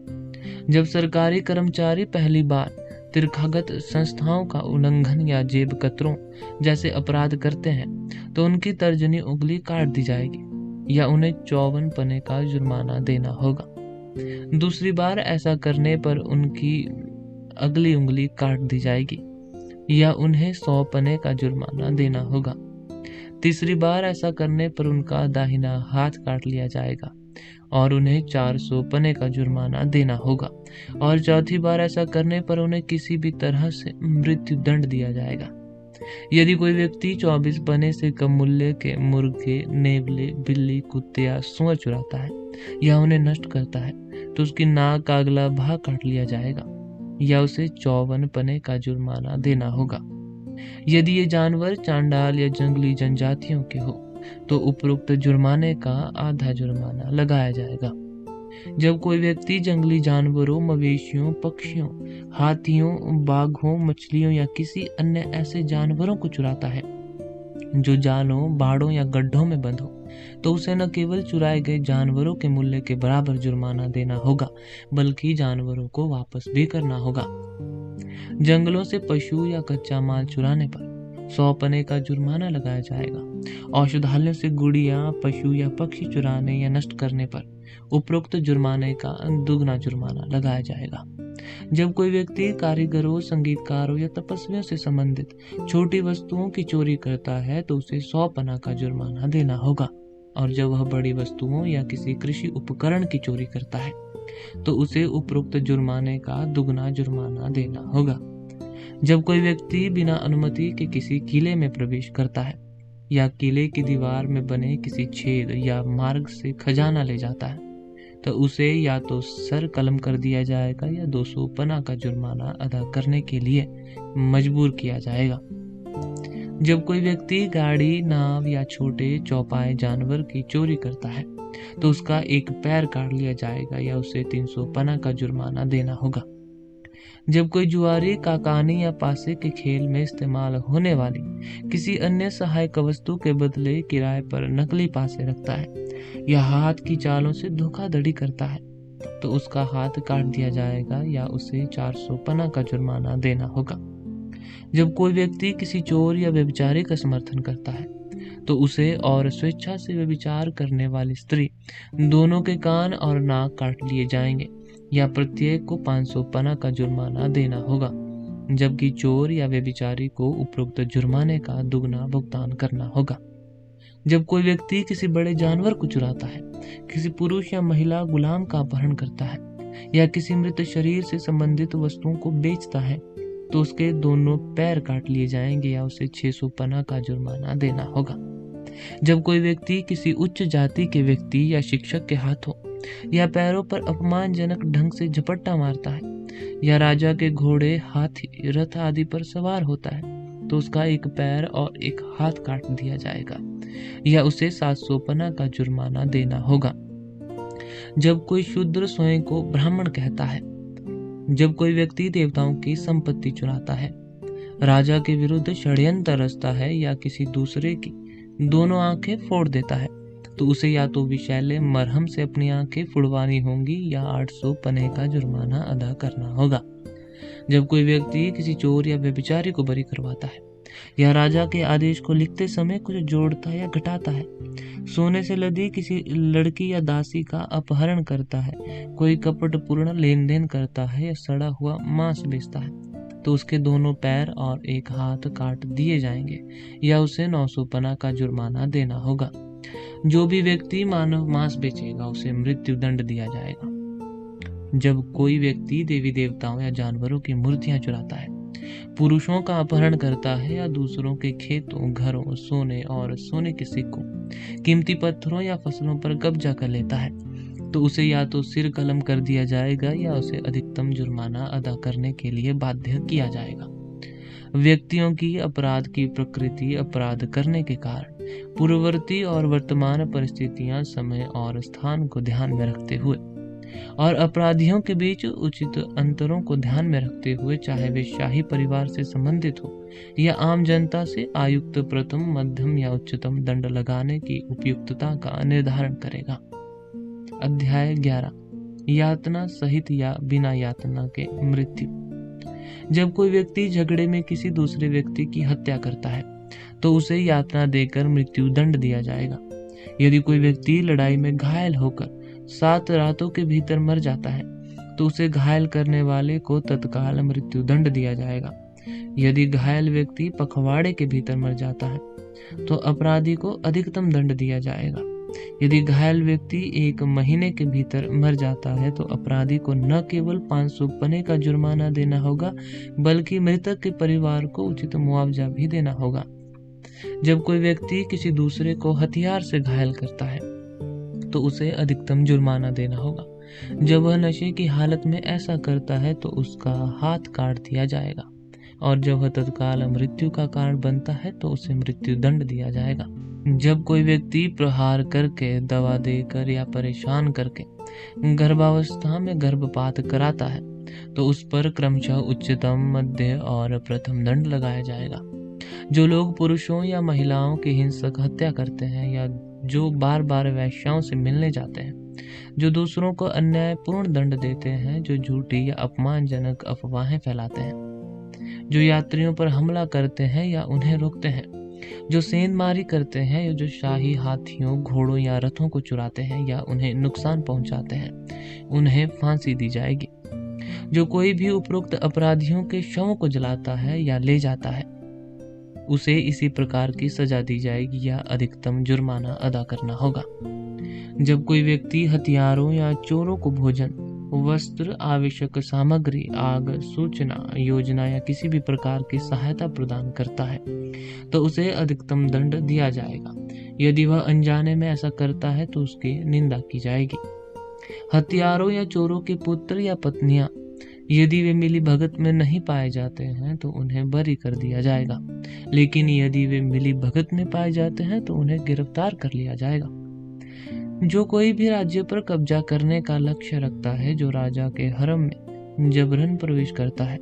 जब सरकारी कर्मचारी पहली बार तिरखागत संस्थाओं का उल्लंघन या जेब कतरों जैसे अपराध करते हैं तो उनकी तर्जनी उंगली काट दी जाएगी या उन्हें 54 पने का जुर्माना देना होगा। दूसरी बार ऐसा करने पर उनकी अगली उंगली काट दी जाएगी या उन्हें 100 पने का जुर्माना देना होगा। तीसरी बार ऐसा करने पर उनका दाहिना हाथ काट लिया जाएगा और उन्हें 400 पने का जुर्माना देना होगा और चौथी बार ऐसा करने पर उन्हें किसी भी तरह से मृत्यु दंड दिया जाएगा। यदि कोई व्यक्ति 24 पने से कम मूल्य के मुर्गे, नेवले, बिल्ली, कुत्ते या सूअर चुराता है या उन्हें नष्ट करता है तो उसकी नाक का अगला भाग काट लिया जाएगा या उसे 54 पने का जुर्माना देना होगा। यदि ये जानवर चांडाल या जंगली जनजातियों के हो तो उपरोक्त जुर्माने का आधा जुर्माना लगाया जाएगा। जब कोई व्यक्ति जंगली जानवरों, मवेशियों, पक्षियों, हाथियों, बाघों, मछलियों या किसी अन्य ऐसे जानवरों को चुराता है जो जालों, बाड़ों या गड्ढों में बंद हो तो उसे न केवल चुराए गए जानवरों के मूल्य के बराबर जुर्माना देना होगा बल्कि जानवरों को वापस भी करना होगा। जंगलों से पशु या कच्चा माल चुराने पर 100 पने का जुर्माना लगाया जाएगा। औषधालयों से गुड़िया, पशु या पक्षी चुराने या नष्ट करने पर उपरोक्त जुर्माने का दुगना जुर्माना लगाया जाएगा। जब कोई व्यक्ति कारीगरों, संगीतकारों या तपस्वियों से संबंधित छोटी वस्तुओं की चोरी करता है तो उसे 100 पना का जुर्माना देना होगा, और जब वह बड़ी वस्तुओं या किसी कृषि उपकरण की चोरी करता है तो उसे उपरोक्त जुर्माने का दुगना जुर्माना देना होगा। जब कोई व्यक्ति बिना अनुमति के किसी किले में प्रवेश करता है या किले की दीवार में बने किसी छेद या मार्ग से खजाना ले जाता है तो उसे या तो सर कलम कर दिया जाएगा या 200 पना का जुर्माना अदा करने के लिए मजबूर किया जाएगा। जब कोई व्यक्ति गाड़ी, नाव या छोटे चौपाए जानवर की चोरी करता है तो उसका एक पैर काट लिया जाएगा या उसे 300 पना का जुर्माना देना होगा। जब कोई जुआरी, काकानी या पासे के खेल में इस्तेमाल होने वाली किसी अन्य सहायक वस्तु के बदले किराए पर नकली पासे रखता है या हाथ की चालों से धोखाधड़ी करता है तो उसका हाथ काट दिया जाएगा या उसे 400 पना का जुर्माना देना होगा। जब कोई व्यक्ति किसी चोर या व्यभिचारी का समर्थन करता है तो उसे और स्वेच्छा से व्यभिचार करने वाली स्त्री दोनों के कान और नाक काट लिए जाएंगे या प्रत्येक को 500 पना का जुर्माना देना होगा, जबकि चोर या व्यभिचारी को उपरोक्त जुर्माने का दुगना भुगतान करना होगा। जब कोई व्यक्ति किसी बड़े जानवर को चुराता है, किसी पुरुष या महिला गुलाम का अपहरण करता है या किसी मृत शरीर से संबंधित वस्तुओं को बेचता है तो उसके दोनों पैर काट लिए जाएंगे या उसे 600 पना का जुर्माना देना होगा। जब कोई व्यक्ति किसी उच्च जाति के व्यक्ति या शिक्षक के हाथों या पैरों पर अपमानजनक ढंग से झपट्टा मारता है या राजा के घोड़े, हाथी, रथ आदि पर सवार होता है तो उसका एक पैर और एक हाथ काट दिया जाएगा या उसे 700 पना का जुर्माना देना होगा। जब कोई शूद्र स्वयं को ब्राह्मण कहता है, जब कोई व्यक्ति देवताओं की संपत्ति चुराता है, राजा के विरुद्ध षड्यंत्र रचता है या किसी दूसरे की दोनों आंखें फोड़ देता है तो उसे या तो विषैले मरहम से अपनी आंखें फुड़वानी होंगी या 800 पने का जुर्माना अदा करना होगा। जब कोई व्यक्ति किसी चोर या व्यभिचारी को बरी करवाता है या राजा के आदेश को लिखते समय कुछ जोड़ता या घटाता है, सोने से लदी किसी लड़की या दासी का अपहरण करता है, कोई कपटपूर्ण लेन देन करता है या सड़ा हुआ मांस बेचता है तो उसके दोनों पैर और एक हाथ काट दिए जाएंगे या उसे 900 पना का जुर्माना देना होगा। जो भी व्यक्ति मानव मांस बेचेगा उसे मृत्यु दंड दिया जाएगा। जब कोई व्यक्ति देवी देवताओं या जानवरों की मूर्तियां चुराता है, पुरुषों का अपहरण करता है या दूसरों के खेतों, घरों, सोने और सोने के सिक्कों, कीमती पत्थरों या फसलों पर कब्जा कर लेता है तो उसे या तो सिर कलम कर दिया जाएगा या उसे अधिकतम जुर्माना अदा करने के लिए बाध्य किया जाएगा। व्यक्तियों की अपराध की प्रकृति, अपराध करने के कारण, पूर्ववर्ती और वर्तमान परिस्थितियां, समय और स्थान को ध्यान में रखते हुए और अपराधियों के बीच उचित अंतरों को ध्यान में रखते हुए, चाहे वे शाही परिवार से संबंधित हो या आम जनता से, आयुक्त प्रथम, मध्यम या उच्चतम दंड लगाने की उपयुक्तता का निर्धारण करेगा। अध्याय 11 यातना सहित या बिना यातना के मृत्यु। जब कोई व्यक्ति झगड़े में किसी दूसरे व्यक्ति की हत्या करता है तो उसे यातना देकर मृत्यु दंड दिया जाएगा। यदि कोई व्यक्ति लड़ाई में घायल होकर 7 रातों के भीतर मर जाता है तो उसे घायल करने वाले को तत्काल मृत्यु दंड दिया जाएगा। यदि घायल व्यक्ति पखवाड़े के भीतर मर जाता है तो अपराधी को अधिकतम दंड दिया जाएगा। यदि घायल व्यक्ति 1 महीने के भीतर मर जाता है तो अपराधी को न केवल 500 पने का जुर्माना देना होगा, बल्कि मृतक के परिवार को उचित मुआवजा भी देना होगा। जब कोई व्यक्ति किसी दूसरे को हथियार से घायल करता है तो उसे अधिकतम जुर्माना देना होगा। जब वह नशे की हालत में ऐसा करता है तो उसका हाथ काट दिया जाएगा, और जब वह तत्काल मृत्यु का कारण बनता है तो उसे मृत्यु दंड दिया जाएगा। जब कोई व्यक्ति प्रहार करके, दवा देकर या परेशान करके गर्भावस्था में गर्भपात कराता है तो उस पर क्रमशः उच्चतम, मध्य और प्रथम दंड लगाया जाएगा। जो लोग पुरुषों या महिलाओं की हिंसक हत्या करते हैं, या जो बार बार वेश्याओं से मिलने जाते हैं, जो दूसरों को अन्यायपूर्ण दंड देते हैं, जो झूठी या अपमानजनक अफवाहें फैलाते हैं, जो यात्रियों पर हमला करते हैं या उन्हें रोकते हैं, जो सेंधमारी करते हैं, या जो शाही हाथियों, घोड़ों या रथों को चुराते हैं या उन्हें नुकसान पहुंचाते हैं, उन्हें फांसी दी जाएगी। जो कोई भी उपरोक्त अपराधियों के शवों को जलाता है या ले जाता है, उसे इसी प्रकार की सजा दी जाएगी या अधिकतम जुर्माना अदा करना होगा। जब कोई व्यक्ति हथियारों या चोरों को भोजन, वस्त्र, आवश्यक सामग्री, आग, सूचना, योजना या किसी भी प्रकार की सहायता प्रदान करता है तो उसे अधिकतम दंड दिया जाएगा। यदि वह अनजाने में ऐसा करता है तो उसकी निंदा की जाएगी। हत्यारों या चोरों के पुत्र या पत्नियां यदि वे मिली भगत में नहीं पाए जाते हैं तो उन्हें बरी कर दिया जाएगा, लेकिन यदि वे मिली भगत में पाए जाते हैं तो उन्हें गिरफ्तार कर लिया जाएगा। जो कोई भी राज्य पर कब्जा करने का लक्ष्य रखता है, जो राजा के हरम में जबरन प्रवेश करता है,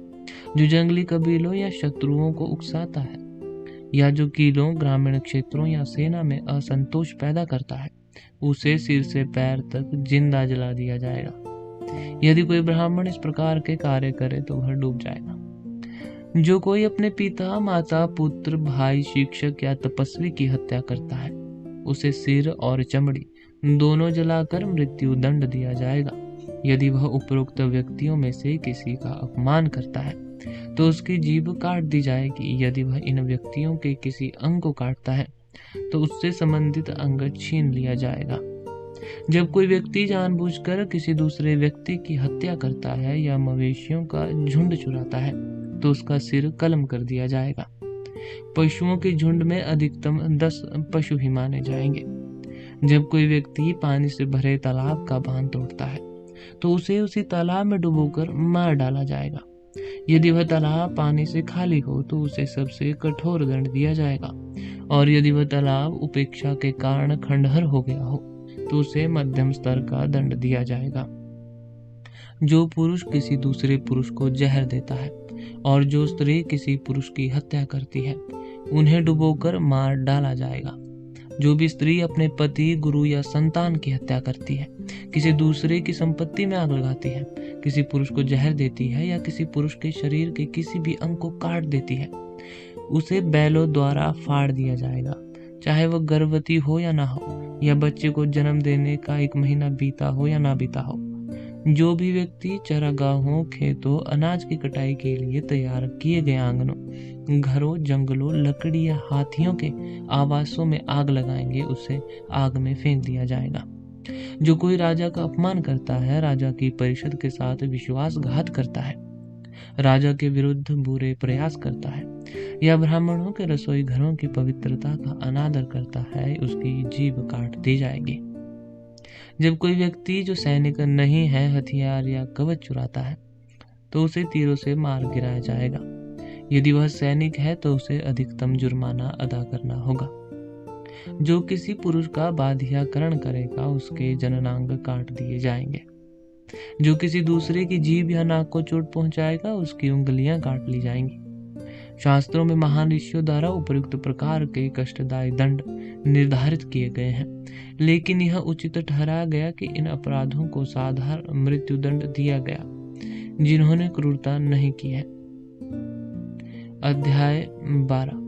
जो जंगली कबीलों या शत्रुओं को उकसाता है, या जो किलों, ग्रामीण क्षेत्रों या सेना में असंतोष पैदा करता है, उसे सिर से पैर तक जिंदा जला दिया जाएगा। यदि कोई ब्राह्मण इस प्रकार के कार्य करे तो वह डूब जाएगा। जो कोई अपने पिता, माता, पुत्र, भाई, शिक्षक या तपस्वी की हत्या करता है, उसे सिर और चमड़ी दोनों जलाकर मृत्यु दंड दिया जाएगा। यदि वह उपरोक्त व्यक्तियों में से किसी का अपमान करता है तो उसकी जीभ काट दी जाएगी। यदि वह इन व्यक्तियों के किसी अंग को काटता है तो उससे संबंधित अंग छीन लिया जाएगा। जब कोई व्यक्ति जानबूझकर किसी दूसरे व्यक्ति की हत्या करता है या मवेशियों का झुंड चुराता है तो उसका सिर कलम कर दिया जाएगा। पशुओं के झुंड में अधिकतम 10 पशु ही माने जाएंगे। जब कोई व्यक्ति पानी से भरे तालाब का बांध तोड़ता है तो उसे उसी तालाब में डुबोकर मार डाला जाएगा। यदि वह तालाब पानी से खाली हो तो उसे सबसे कठोर दंड दिया जाएगा, और यदि वह तालाब उपेक्षा के कारण खंडहर हो गया हो तो उसे मध्यम स्तर का दंड दिया जाएगा। जो पुरुष किसी दूसरे पुरुष को जहर देता है और जो स्त्री किसी पुरुष की हत्या करती है, उन्हें डुबोकर मार डाला जाएगा। जो भी स्त्री अपने पति, गुरु या संतान की हत्या करती है, किसी दूसरे की संपत्ति में आग लगाती है, किसी पुरुष को जहर देती है या किसी पुरुष के शरीर के किसी भी अंग को काट देती है, उसे बैलों द्वारा फाड़ दिया जाएगा, चाहे वह गर्भवती हो या ना हो, या बच्चे को जन्म देने का 1 महीना बीता हो या ना बीता हो। जो भी व्यक्ति चरागाहों, खेतों, अनाज की कटाई के लिए तैयार किए गए आंगनों, घरों, जंगलों, लकड़ी या हाथियों के आवासों में आग लगाएंगे, उसे आग में फेंक दिया जाएगा। जो कोई राजा का अपमान करता है, राजा की परिषद के साथ विश्वासघात करता है, राजा के विरुद्ध बुरे प्रयास करता है, या ब्राह्मणों के रसोई घरों की पवित्रता का अनादर करता है, उसकी जीभ काट दी जाएगी। जब कोई व्यक्ति जो सैनिक नहीं है हथियार या कवच चुराता है तो उसे तीरों से मार गिराया जाएगा। यदि वह सैनिक है तो उसे अधिकतम जुर्माना अदा करना होगा। जो किसी पुरुष का बाध्यकरण करेगा उसके जननांग काट दिए जाएंगे। जो किसी दूसरे की जीभ या नाक को चोट पहुंचाएगा उसकी उंगलियां काट ली जाएंगी। शास्त्रों में महान ऋषियों द्वारा उपयुक्त प्रकार के कष्टदायी दंड निर्धारित किए गए हैं, लेकिन यह उचित ठहराया गया कि इन अपराधों को साधारण मृत्यु दंड दिया गया जिन्होंने क्रूरता नहीं की है। अध्याय 12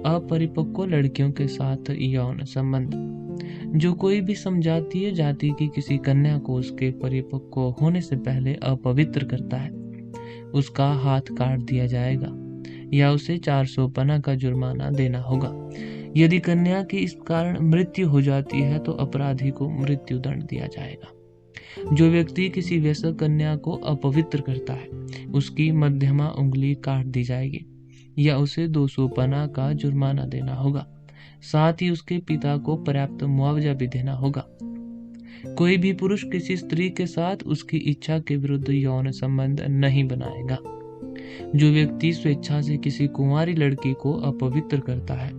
अपरिपक्व लड़कियों के साथ यौन संबंध। जो कोई भी समजातीय जाति की किसी कन्या को उसके परिपक्व होने से पहले अपवित्र करता है, उसका हाथ काट दिया जाएगा या उसे 400 पना का जुर्माना देना होगा। यदि कन्या की इस कारण मृत्यु हो जाती है तो अपराधी को मृत्यु दंड दिया जाएगा। जो व्यक्ति किसी वयस्क कन्या को अपवित्र करता है, उसकी मध्यमा उंगली काट दी जाएगी या उसे 200 पना का जुर्माना देना होगा। साथ ही उसके पिता को पर्याप्त मुआवजा भी देना होगा। कोई भी पुरुष किसी स्त्री के साथ उसकी इच्छा के विरुद्ध यौन संबंध नहीं बनाएगा। जो व्यक्ति स्वेच्छा से किसी कुंवारी लड़की को अपवित्र करता है,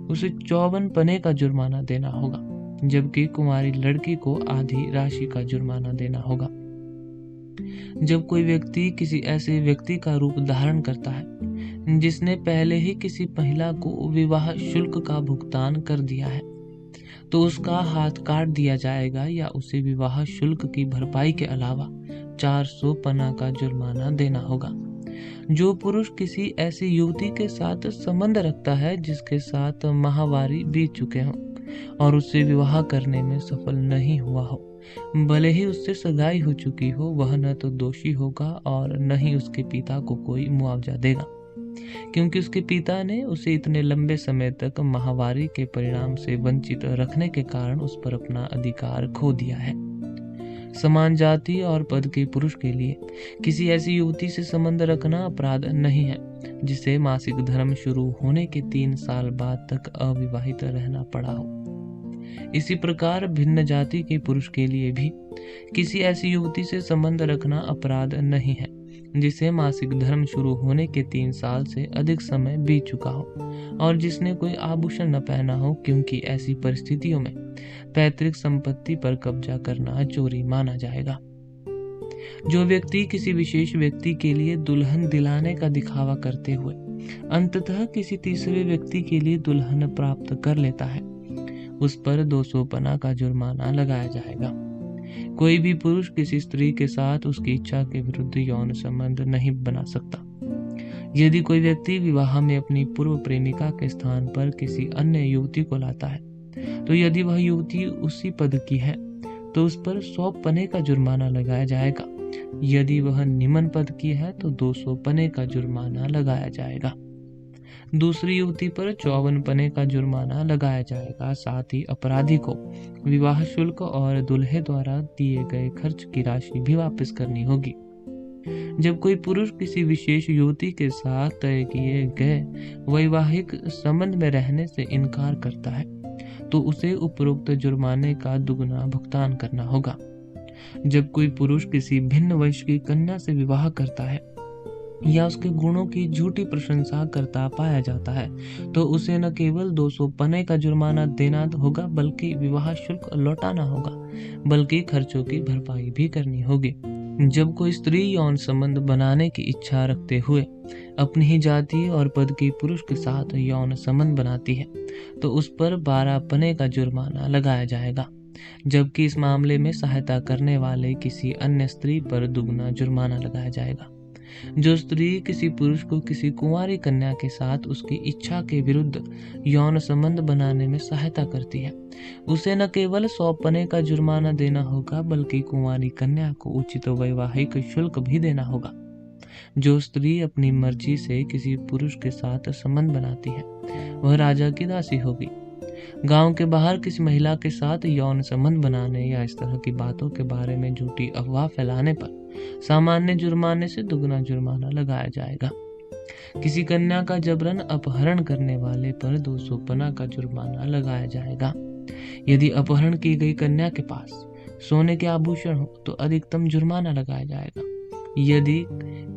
उसे 54 पने का जुर्माना देना होगा, जबकि कुंवारी लड़की को आधी राशि का जुर्माना देना होगा। जब कोई व्यक्ति किसी ऐसे व्यक्ति का रूप धारण करता है जिसने पहले ही किसी महिला को विवाह शुल्क का भुगतान कर दिया है, तो उसका हाथ काट दिया जाएगा या उसे विवाह शुल्क की भरपाई के अलावा 400 पना का जुर्माना देना होगा। जो पुरुष किसी ऐसी युवती के साथ संबंध रखता है जिसके साथ माहवारी बीत चुके हों और उससे विवाह करने में सफल नहीं हुआ हो, भले ही उससे सगाई हो चुकी हो, वह न तो दोषी होगा और न ही उसके पिता को कोई मुआवजा देगा, क्योंकि उसके पिता ने उसे इतने लंबे समय तक माहवारी के परिणाम से वंचित रखने के कारण उस पर अपना अधिकार खो दिया है। समान जाति और पद के पुरुष के लिए किसी ऐसी युवती से संबंध रखना अपराध नहीं है जिसे मासिक धर्म शुरू होने के 3 साल बाद तक अविवाहित रहना पड़ा हो। इसी प्रकार भिन्न जाति के पुरुष के लिए भी किसी ऐसी युवती से संबंध रखना अपराध नहीं है जिसे मासिक धर्म शुरू होने के 3 साल से अधिक समय बीत चुका हो और जिसने कोई आभूषण न पहना हो, क्योंकि ऐसी परिस्थितियों में पैतृक संपत्ति पर कब्जा करना चोरी माना जाएगा। जो व्यक्ति किसी विशेष व्यक्ति के लिए दुल्हन दिलाने का दिखावा करते हुए अंततः किसी तीसरे व्यक्ति के लिए दुल्हन प्राप्त कर लेता है, उस पर 200 पना का जुर्माना लगाया जाएगा। कोई भी पुरुष किसी स्त्री के साथ उसकी इच्छा के विरुद्ध यौन संबंध नहीं बना सकता। यदि कोई व्यक्ति विवाह में अपनी पूर्व प्रेमिका के स्थान पर किसी अन्य युवती को लाता है, तो यदि वह युवती उसी पद की है तो उस पर 100 पने का जुर्माना लगाया जाएगा। यदि वह निम्न पद की है तो 200 पने का जुर्माना लगाया जाएगा। दूसरी युवती पर 54 पने का जुर्माना लगाया जाएगा। साथ ही अपराधी को विवाह शुल्क और दुल्हे द्वारा दिए गए खर्च की राशि भी वापस करनी होगी। जब कोई पुरुष किसी विशेष युवती के साथ तय किए गए वैवाहिक संबंध में रहने से इनकार करता है, तो उसे उपरोक्त जुर्माने का दुगना भुगतान करना होगा। जब कोई पुरुष किसी भिन्न वंश की कन्या से विवाह करता है या उसके गुणों की झूठी प्रशंसा करता पाया जाता है, तो उसे न केवल 200 पने का जुर्माना देना होगा, बल्कि विवाह शुल्क लौटाना होगा, बल्कि खर्चों की भरपाई भी करनी होगी। जब कोई स्त्री यौन संबंध बनाने की इच्छा रखते हुए अपनी ही जाति और पद की पुरुष के साथ यौन संबंध बनाती है, तो उस पर 12 पने का जुर्माना लगाया जाएगा, जबकि इस मामले में सहायता करने वाले किसी अन्य स्त्री पर दुगना जुर्माना लगाया जाएगा। जो स्त्री किसी पुरुष को किसी कुंवारी कन्या के साथ उसकी इच्छा के विरुद्ध यौन संबंध बनाने में सहायता करती है, उसे न केवल 100 पने का जुर्माना देना होगा, बल्कि कुंवारी कन्या को उचित वैवाहिक शुल्क भी देना होगा। जो स्त्री अपनी मर्जी से किसी पुरुष के साथ संबंध बनाती है, वह राजा की दासी होगी। गांव के बाहर किसी महिला के साथ यौन संबंध बनाने या इस तरह की बातों के बारे में झूठी अफवाह फैलाने पर सामान्य जुर्माने से दुगना जुर्माना लगाया जाएगा। किसी कन्या का जबरन अपहरण करने वाले पर 200 पना का जुर्माना लगाया जाएगा। यदि अपहरण की गई कन्या के पास सोने के आभूषण हो तो अधिकतम जुर्माना लगाया जाएगा। यदि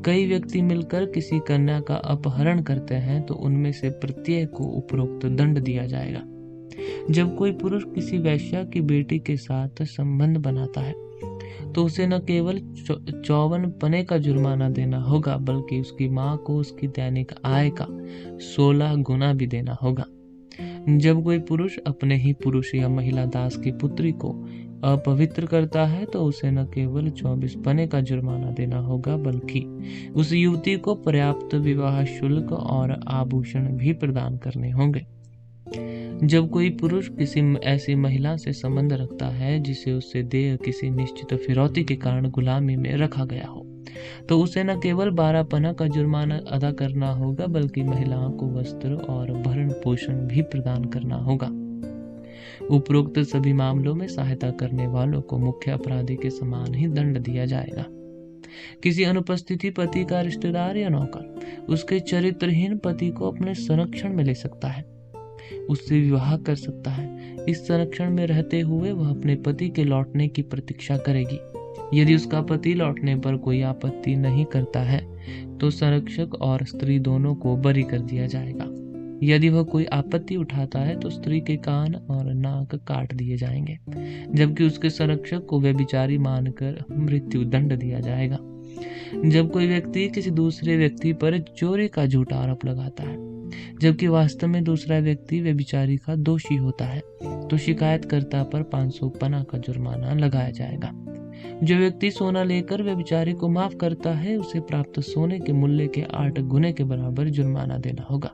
कई व्यक्ति मिलकर किसी कन्या का अपहरण करते हैं तो उनमें से प्रत्येक को उपरोक्त दंड दिया जाएगा। जब कोई पुरुष किसी वैश्या की बेटी के साथ संबंध बनाता है, तो उसे न केवल 54 पने का जुर्माना देना होगा, बल्कि उसकी मां को उसकी दैनिक आय का 16 गुना भी देना होगा। जब कोई पुरुष अपने ही पुरुष या महिला दास की पुत्री को अपवित्र करता है, तो उसे न केवल 24 पने का जुर्माना देना होगा, बल्कि उस युवती को पर्याप्त विवाह शुल्क और आभूषण भी प्रदान करने होंगे। जब कोई पुरुष किसी ऐसी महिला से संबंध रखता है जिसे उससे देय किसी निश्चित फिरौती के कारण गुलामी में रखा गया हो, तो उसे न केवल 12 पना का जुर्माना अदा करना होगा, बल्कि महिलाओं को वस्त्र और भरण पोषण भी प्रदान करना होगा। उपरोक्त सभी मामलों में सहायता करने वालों को मुख्य अपराधी के समान ही दंड दिया जाएगा। किसी अनुपस्थिति पति का रिश्तेदार या नौकर उसके चरित्रहीन पति को अपने संरक्षण में ले सकता है, उससे विवाह कर सकता है। इस संरक्षण में रहते हुए वह अपने पति के लौटने की प्रतीक्षा करेगी। यदि उसका पति लौटने पर कोई आपत्ति नहीं करता है तो संरक्षक और स्त्री दोनों को बरी कर दिया जाएगा। यदि वह कोई आपत्ति उठाता है तो स्त्री के कान और नाक काट दिए जाएंगे, जबकि उसके संरक्षक को व्यभिचारी मानकर मृत्यु दंड दिया जाएगा। जब कोई व्यक्ति किसी दूसरे व्यक्ति पर चोरी का झूठा आरोप लगाता है, जबकि वास्तव में दूसरा व्यक्ति व्यभिचारी का दोषी होता है, तो शिकायतकर्ता पर 500 पना का जुर्माना लगाया जाएगा। जो व्यक्ति सोना लेकर व्यभिचारी को माफ करता है, उसे प्राप्त सोने के मूल्य के 8 गुने के बराबर जुर्माना देना होगा।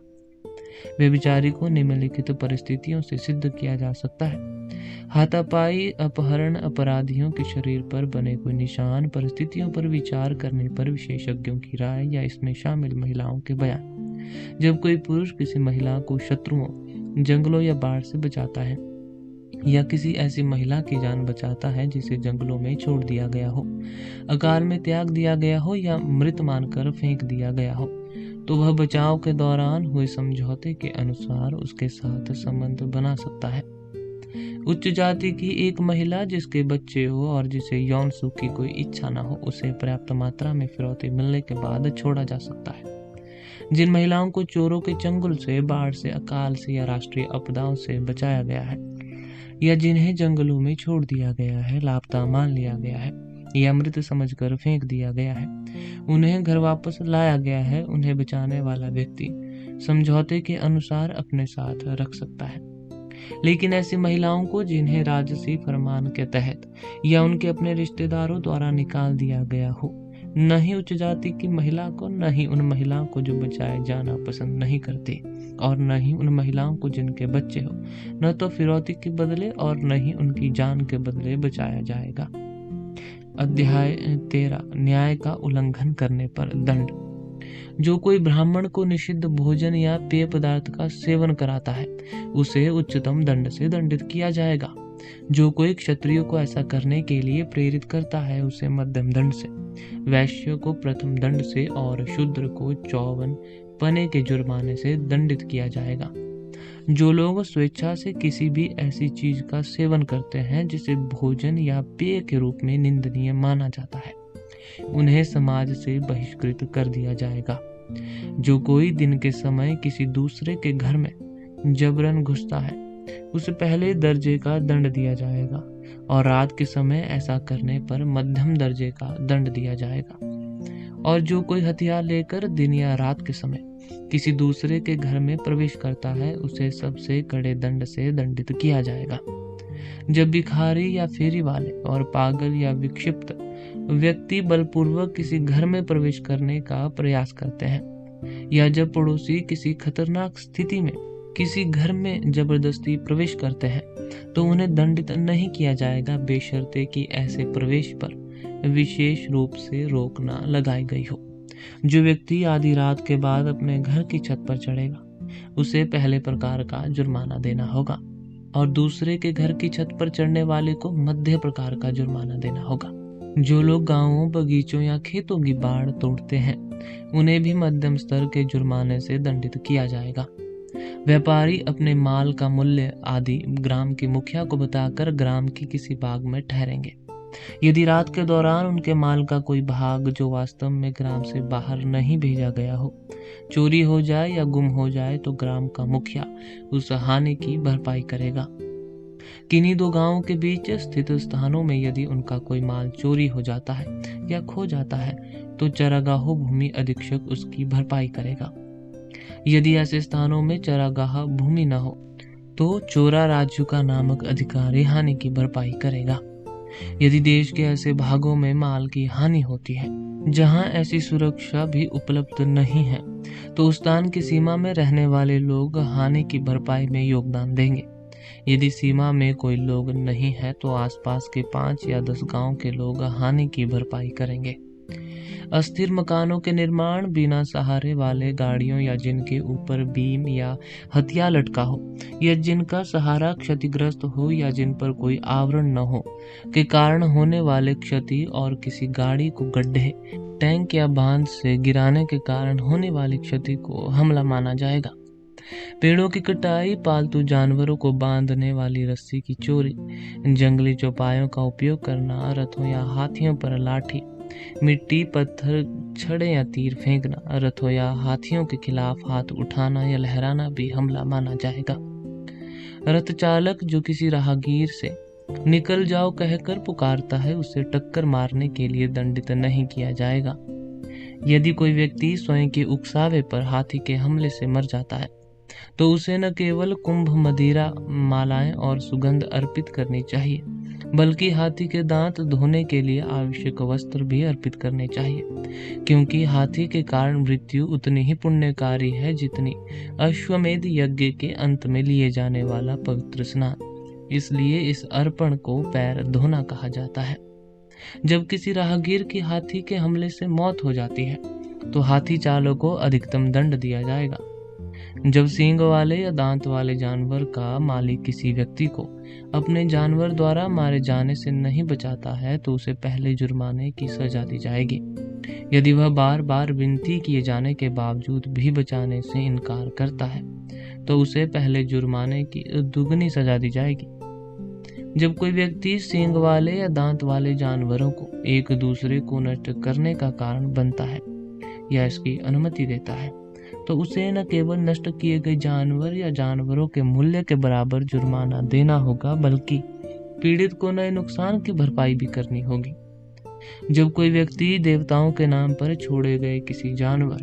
व्यभिचारी को निम्नलिखित परिस्थितियों से सिद्ध किया जा सकता है: हाथापाई, अपहरण, अपराधियों के शरीर पर बने कोई निशान, परिस्थितियों पर विचार करने पर विशेषज्ञों की राय या इसमें शामिल महिलाओं के बयान। जब कोई पुरुष किसी महिला को शत्रुओं, जंगलों या बाढ़ से बचाता है, या किसी ऐसी महिला की जान बचाता है जिसे जंगलों में छोड़ दिया गया हो, अकाल में त्याग दिया गया हो या मृत मानकर फेंक दिया गया हो, तो वह बचाव के दौरान हुए समझौते के अनुसार उसके साथ संबंध बना सकता है। उच्च जाति की एक महिला जिसके बच्चे हो और जिसे यौन सुख की कोई इच्छा न हो, उसे पर्याप्त मात्रा में फिरौती मिलने के बाद छोड़ा जा सकता है। जिन महिलाओं को चोरों के चंगुल से, बाढ़ से, अकाल से या राष्ट्रीय आपदाओं से बचाया गया है, या जिन्हें जंगलों में छोड़ दिया गया है, लापता मान लिया गया है या मृत समझकर फेंक दिया गया है, उन्हें घर वापस लाया गया है, उन्हें बचाने वाला व्यक्ति समझौते के अनुसार अपने साथ रख सकता है। लेकिन ऐसी महिलाओं को जिन्हें राजसी फरमान के तहत या उनके अपने रिश्तेदारों द्वारा निकाल दिया गया हो, न ही उच्च जाति की महिला को, न ही उन महिलाओं को जो बचाए जाना पसंद नहीं करती, और न ही उन महिलाओं को जिनके बच्चे हो, न तो फिरौती के बदले और न ही उनकी जान के बदले बचाया जाएगा। अध्याय 13 न्याय का उल्लंघन करने पर दंड। जो कोई ब्राह्मण को निषिद्ध भोजन या पेय पदार्थ का सेवन कराता है, उसे उच्चतम दंड से दंडित किया जाएगा। जो कोई क्षत्रिय को ऐसा करने के लिए प्रेरित करता है, उसे मध्यम दंड से, वैश्य को प्रथम दंड से और शूद्र को 54 पने के जुर्माने से दंडित किया जाएगा। जो लोग स्वेच्छा से किसी भी ऐसी चीज का सेवन करते हैं जिसे भोजन या पेय के रूप में निंदनीय माना जाता है, उन्हें समाज से बहिष्कृत कर दिया जाएगा। जो कोई दिन के समय किसी दूसरे के घर में जबरन घुसता है, उसे पहले दर्जे का दंड दिया जाएगा, और रात के समय ऐसा करने पर मध्यम दर्जे का दंड दिया जाएगा। और जो कोई हथियार लेकर दिन या रात के समय किसी दूसरे के घर में प्रवेश करता है, उसे सबसे कड़े दंड से दंडित किया जाएगा। जब भिखारी या फेरी वाले और पागल या विक्षिप्त व्यक्ति बलपूर्वक किसी घर में प्रवेश करने का प्रयास करते हैं, या जब पड़ोसी किसी खतरनाक स्थिति में किसी घर में जबरदस्ती प्रवेश करते हैं, तो उन्हें दंडित नहीं किया जाएगा, बेशर्ते कि ऐसे प्रवेश पर विशेष रूप से रोक न लगाई गई हो। जो व्यक्ति आधी रात के बाद अपने घर की छत पर चढ़ेगा, उसे पहले प्रकार का जुर्माना देना होगा, और दूसरे के घर की छत पर चढ़ने वाले को मध्य प्रकार का जुर्माना देना होगा। जो लोग गांवों, बगीचों या खेतों की बाड़ तोड़ते हैं, उन्हें भी मध्यम स्तर के जुर्माने से दंडित किया जाएगा। व्यापारी अपने माल का मूल्य आदि ग्राम के मुखिया को बताकर ग्राम की किसी बाग में ठहरेंगे। यदि रात के दौरान उनके माल का कोई भाग जो वास्तव में ग्राम से बाहर नहीं भेजा गया हो, चोरी हो जाए या गुम हो जाए, तो ग्राम का मुखिया उस हानि की भरपाई करेगा। किन्हीं दो गांवों के बीच स्थित स्थानों में यदि उनका कोई माल चोरी हो जाता है या खो जाता है, तो चरागाह भूमि अधीक्षक उसकी भरपाई करेगा। यदि ऐसे स्थानों में चरागाह भूमि न हो, तो चोरा राज्य का नामक अधिकारी हानि की भरपाई करेगा। यदि देश के ऐसे भागों में माल की हानि होती है जहां ऐसी सुरक्षा भी उपलब्ध नहीं है, तो उस स्थान की सीमा में रहने वाले लोग हानि की भरपाई में योगदान देंगे। यदि सीमा में कोई लोग नहीं है, तो आसपास के 5 या 10 गांव के लोग हानि की भरपाई करेंगे। अस्थिर मकानों के निर्माण, बिना सहारे वाले गाड़ियों या जिनके ऊपर बीम या हथिया लटका हो या जिनका सहारा क्षतिग्रस्त हो या जिन पर कोई आवरण न हो के कारण होने वाले क्षति और किसी गाड़ी को गड्ढे, टैंक या बांध से गिराने के कारण होने वाली क्षति को हमला माना जाएगा। पेड़ों की कटाई, पालतू जानवरों को बांधने वाली रस्सी की चोरी, जंगली चौपायों का उपयोग करना, रथों या हाथियों पर लाठी, मिट्टी, पत्थर, छड़े या तीर फेंकना, रथों या हाथियों के खिलाफ हाथ उठाना या लहराना भी हमला माना जाएगा। रथ चालक जो किसी राहगीर से निकल जाओ कहकर पुकारता है, उसे टक्कर मारने के लिए दंडित नहीं किया जाएगा। यदि कोई व्यक्ति स्वयं के उकसावे पर हाथी के हमले से मर जाता है तो उसे न केवल कुंभ, मदिरा, मालाएं और सुगंध अर्पित करनी चाहिए, बल्कि हाथी के दांत धोने के लिए आवश्यक वस्त्र भी अर्पित करने चाहिए, क्योंकि हाथी के कारण मृत्यु उतनी ही पुण्यकारी है जितनी अश्वमेध यज्ञ के अंत में लिए जाने वाला पवित्र स्नान। इसलिए इस अर्पण को पैर धोना कहा जाता है। जब किसी राहगीर की हाथी के हमले से मौत हो जाती है तो हाथी चालक को अधिकतम दंड दिया जाएगा। जब सींग वाले या दांत वाले जानवर का मालिक किसी व्यक्ति को अपने जानवर द्वारा मारे जाने से नहीं बचाता है तो उसे पहले जुर्माने की सजा दी जाएगी। यदि वह बार बार विनती किए जाने के बावजूद भी बचाने से इनकार करता है तो उसे पहले जुर्माने की दुगनी सजा दी जाएगी। जब कोई व्यक्ति सींग वाले या दांत वाले जानवरों को एक दूसरे को नष्ट करने का कारण बनता है या इसकी अनुमति देता है तो उसे न केवल नष्ट किए गए जानवर या जानवरों के मूल्य के बराबर जुर्माना देना होगा, बल्कि पीड़ित को नए नुकसान की भरपाई भी करनी होगी। जब कोई व्यक्ति देवताओं के नाम पर छोड़े गए किसी जानवर,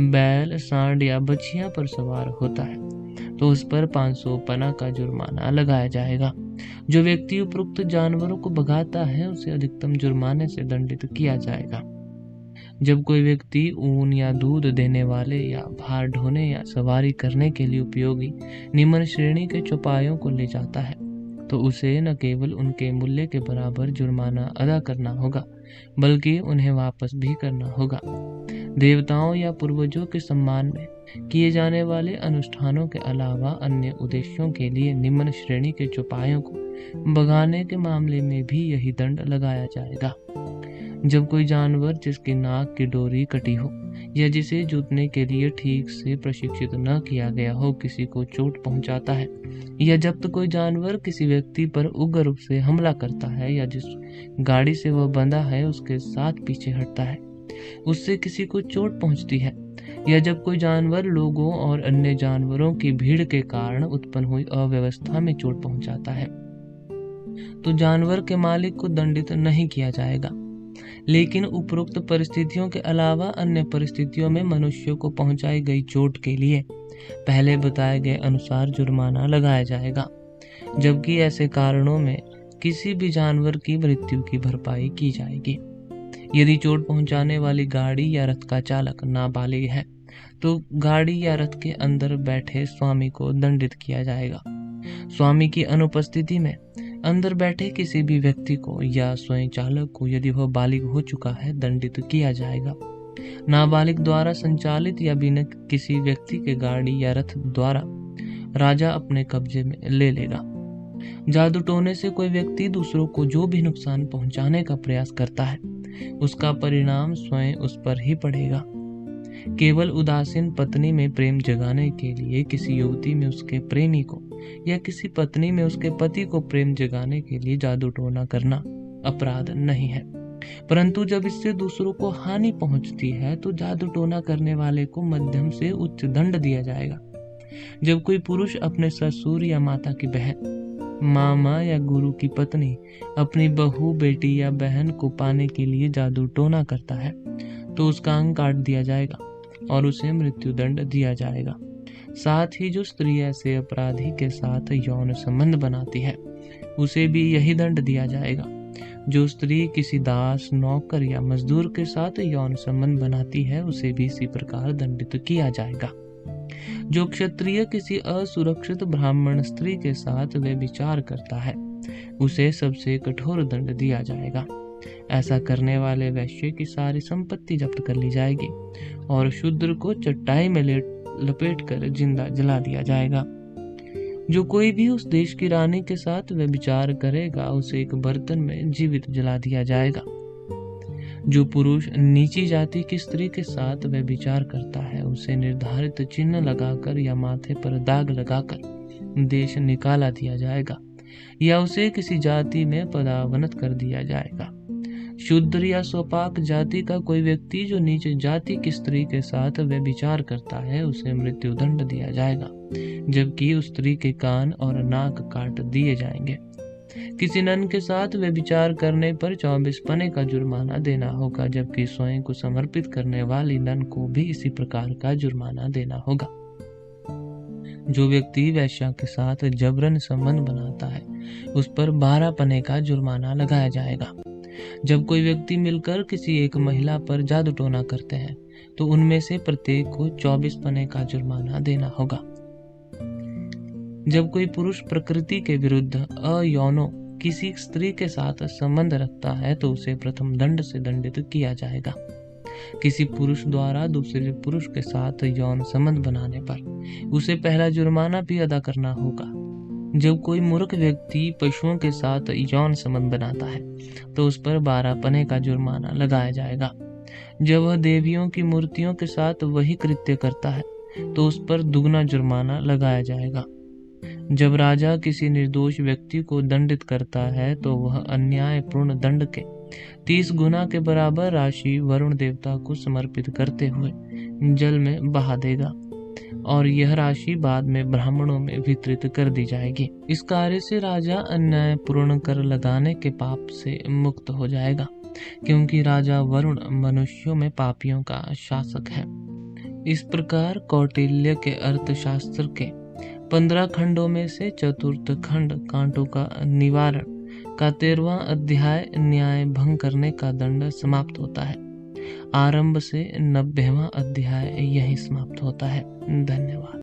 बैल, सांड या बछिया पर सवार होता है तो उस पर 500 पना का जुर्माना लगाया जाएगा। जो व्यक्ति उपरोक्त जानवरों को भगाता है उसे अधिकतम जुर्माने से दंडित किया जाएगा। जब कोई व्यक्ति ऊन या दूध देने वाले या भार ढोने या सवारी करने के लिए उपयोगी निम्न श्रेणी के चौपायों को ले जाता है तो उसे न केवल उनके मूल्य के बराबर जुर्माना अदा करना होगा, बल्कि उन्हें वापस भी करना होगा। देवताओं या पूर्वजों के सम्मान में किए जाने वाले अनुष्ठानों के अलावा अन्य उद्देश्यों के लिए निम्न श्रेणी के चौपायों को भगाने के मामले में भी यही दंड लगाया जाएगा। जब कोई जानवर जिसकी नाक की डोरी कटी हो या जिसे जूतने के लिए ठीक से प्रशिक्षित न किया गया हो किसी को चोट पहुंचाता है, या जब तो कोई जानवर किसी व्यक्ति पर उग्र रूप से हमला करता है या जिस गाड़ी से वह बंधा है उसके साथ पीछे हटता है, उससे किसी को चोट पहुंचती है, या जब कोई जानवर लोगों और अन्य जानवरों की भीड़ के कारण उत्पन्न हुई अव्यवस्था में चोट पहुंचाता है, तो जानवर के मालिक को दंडित नहीं किया जाएगा। लेकिन उपरोक्त परिस्थितियों के अलावा अन्य परिस्थितियों में मनुष्य को पहुंचाई गई चोट के लिए पहले बताए गए अनुसार जुर्माना लगाया जाएगा, जबकि ऐसे कारणों में किसी भी जानवर की मृत्यु की भरपाई की जाएगी। यदि चोट पहुंचाने वाली गाड़ी या रथ का चालक नाबालिग है तो गाड़ी या रथ के अंदर बैठे स्वामी को दंडित किया जाएगा। स्वामी की अनुपस्थिति में अंदर बैठे किसी भी व्यक्ति को या स्वयं चालक को यदि वह बालिग हो चुका है दंडित किया जाएगा। नाबालिग द्वारा संचालित या बिना किसी व्यक्ति के गाड़ी या रथ द्वारा राजा अपने कब्जे में ले लेगा। जादू टोने से कोई व्यक्ति दूसरों को जो भी नुकसान पहुंचाने का प्रयास करता है उसका परिणाम स्वयं उस पर ही पड़ेगा। केवल उदासीन पत्नी में प्रेम जगाने के लिए किसी युवती में उसके प्रेमी को या किसी पत्नी में उसके पति को प्रेम जगाने के लिए जादू टोना करना अपराध नहीं है, परंतु जब इससे दूसरों को हानि पहुंचती है तो जादू टोना करने वाले को मध्यम से उच्च दंड दिया जाएगा। जब कोई पुरुष अपने ससुर या माता की बहन, मामा या गुरु की पत्नी, अपनी बहू, बेटी या बहन को पाने के लिए जादू टोना करता है तो उसका अंग काट दिया जाएगा और उसे मृत्यु दंड दिया जाएगा। साथ ही जो स्त्री ऐसे अपराधी के साथ यौन संबंध बनाती है उसे भी यही दंड दिया जाएगा। जो स्त्री किसी दास, नौकर या मजदूर के साथ यौन संबंध बनाती है उसे भी इसी प्रकार दंडित किया जाएगा। जो क्षत्रिय किसी असुरक्षित ब्राह्मण स्त्री के साथ व्यभिचार करता है उसे सबसे कठोर दंड दिया जाएगा। ऐसा करने वाले वैश्य की सारी संपत्ति जब्त कर ली जाएगी और शूद्र को चट्टाई में लपेट कर जिंदा जला दिया जाएगा। जो कोई भी उस देश की रानी के साथ व्यभिचार करेगा उसे एक बर्तन में जीवित जला दिया जाएगा। जो पुरुष नीची जाति की स्त्री के साथ व्यभिचार करता है उसे निर्धारित चिन्ह लगाकर या माथे पर दाग लगाकर देश निकाला दिया जाएगा या उसे किसी जाति में पदावनत कर दिया जाएगा। शूद्र या स्वपाक जाति का कोई व्यक्ति जो नीचे जाति की स्त्री के साथ व्यभिचार करता है उसे मृत्युदंड दिया जाएगा, जबकि उस स्त्री के कान और नाक काट दिए जाएंगे। किसी नन के साथ व्यभिचार करने पर 24 पने का जुर्माना देना होगा, जबकि स्वयं को समर्पित करने वाली नन को भी इसी प्रकार का जुर्माना देना होगा। जो व्यक्ति वैश्या के साथ जबरन संबंध बनाता है उस पर 12 पने का जुर्माना लगाया जाएगा। जब कोई व्यक्ति मिलकर किसी एक महिला पर जादू टोना करते हैं तो उनमें से प्रत्येक को 24 पने का जुर्माना देना होगा। जब कोई पुरुष प्रकृति के विरुद्ध अयौनो किसी स्त्री के साथ संबंध रखता है तो उसे प्रथम दंड से दंडित किया जाएगा। किसी पुरुष द्वारा दूसरे पुरुष के साथ यौन संबंध बनाने पर उसे पहला जुर्माना भी अदा करना होगा। जब कोई मूर्ख व्यक्ति पशुओं के साथ यौन संबंध बनाता है तो उस पर 12 पने का जुर्माना लगाया जाएगा। जब वह देवियों की मूर्तियों के साथ वही कृत्य करता है तो उस पर दुगना जुर्माना लगाया जाएगा। जब राजा किसी निर्दोष व्यक्ति को दंडित करता है तो वह अन्यायपूर्ण दंड के 30 गुना के बराबर राशि वरुण देवता को समर्पित करते हुए जल में बहा देगा और यह राशि बाद में ब्राह्मणों में वितरित कर दी जाएगी। इस कार्य से राजा अन्यायपूर्ण कर लगाने के पाप से मुक्त हो जाएगा, क्योंकि राजा वरुण मनुष्यों में पापियों का शासक है। इस प्रकार कौटिल्य के अर्थशास्त्र के 15 खंडों में से चतुर्थ खंड कांटों का निवारण का 13वां अध्याय न्याय भंग करने का दंड समाप्त होता है। आरंभ से 90वां अध्याय यही समाप्त होता है। धन्यवाद।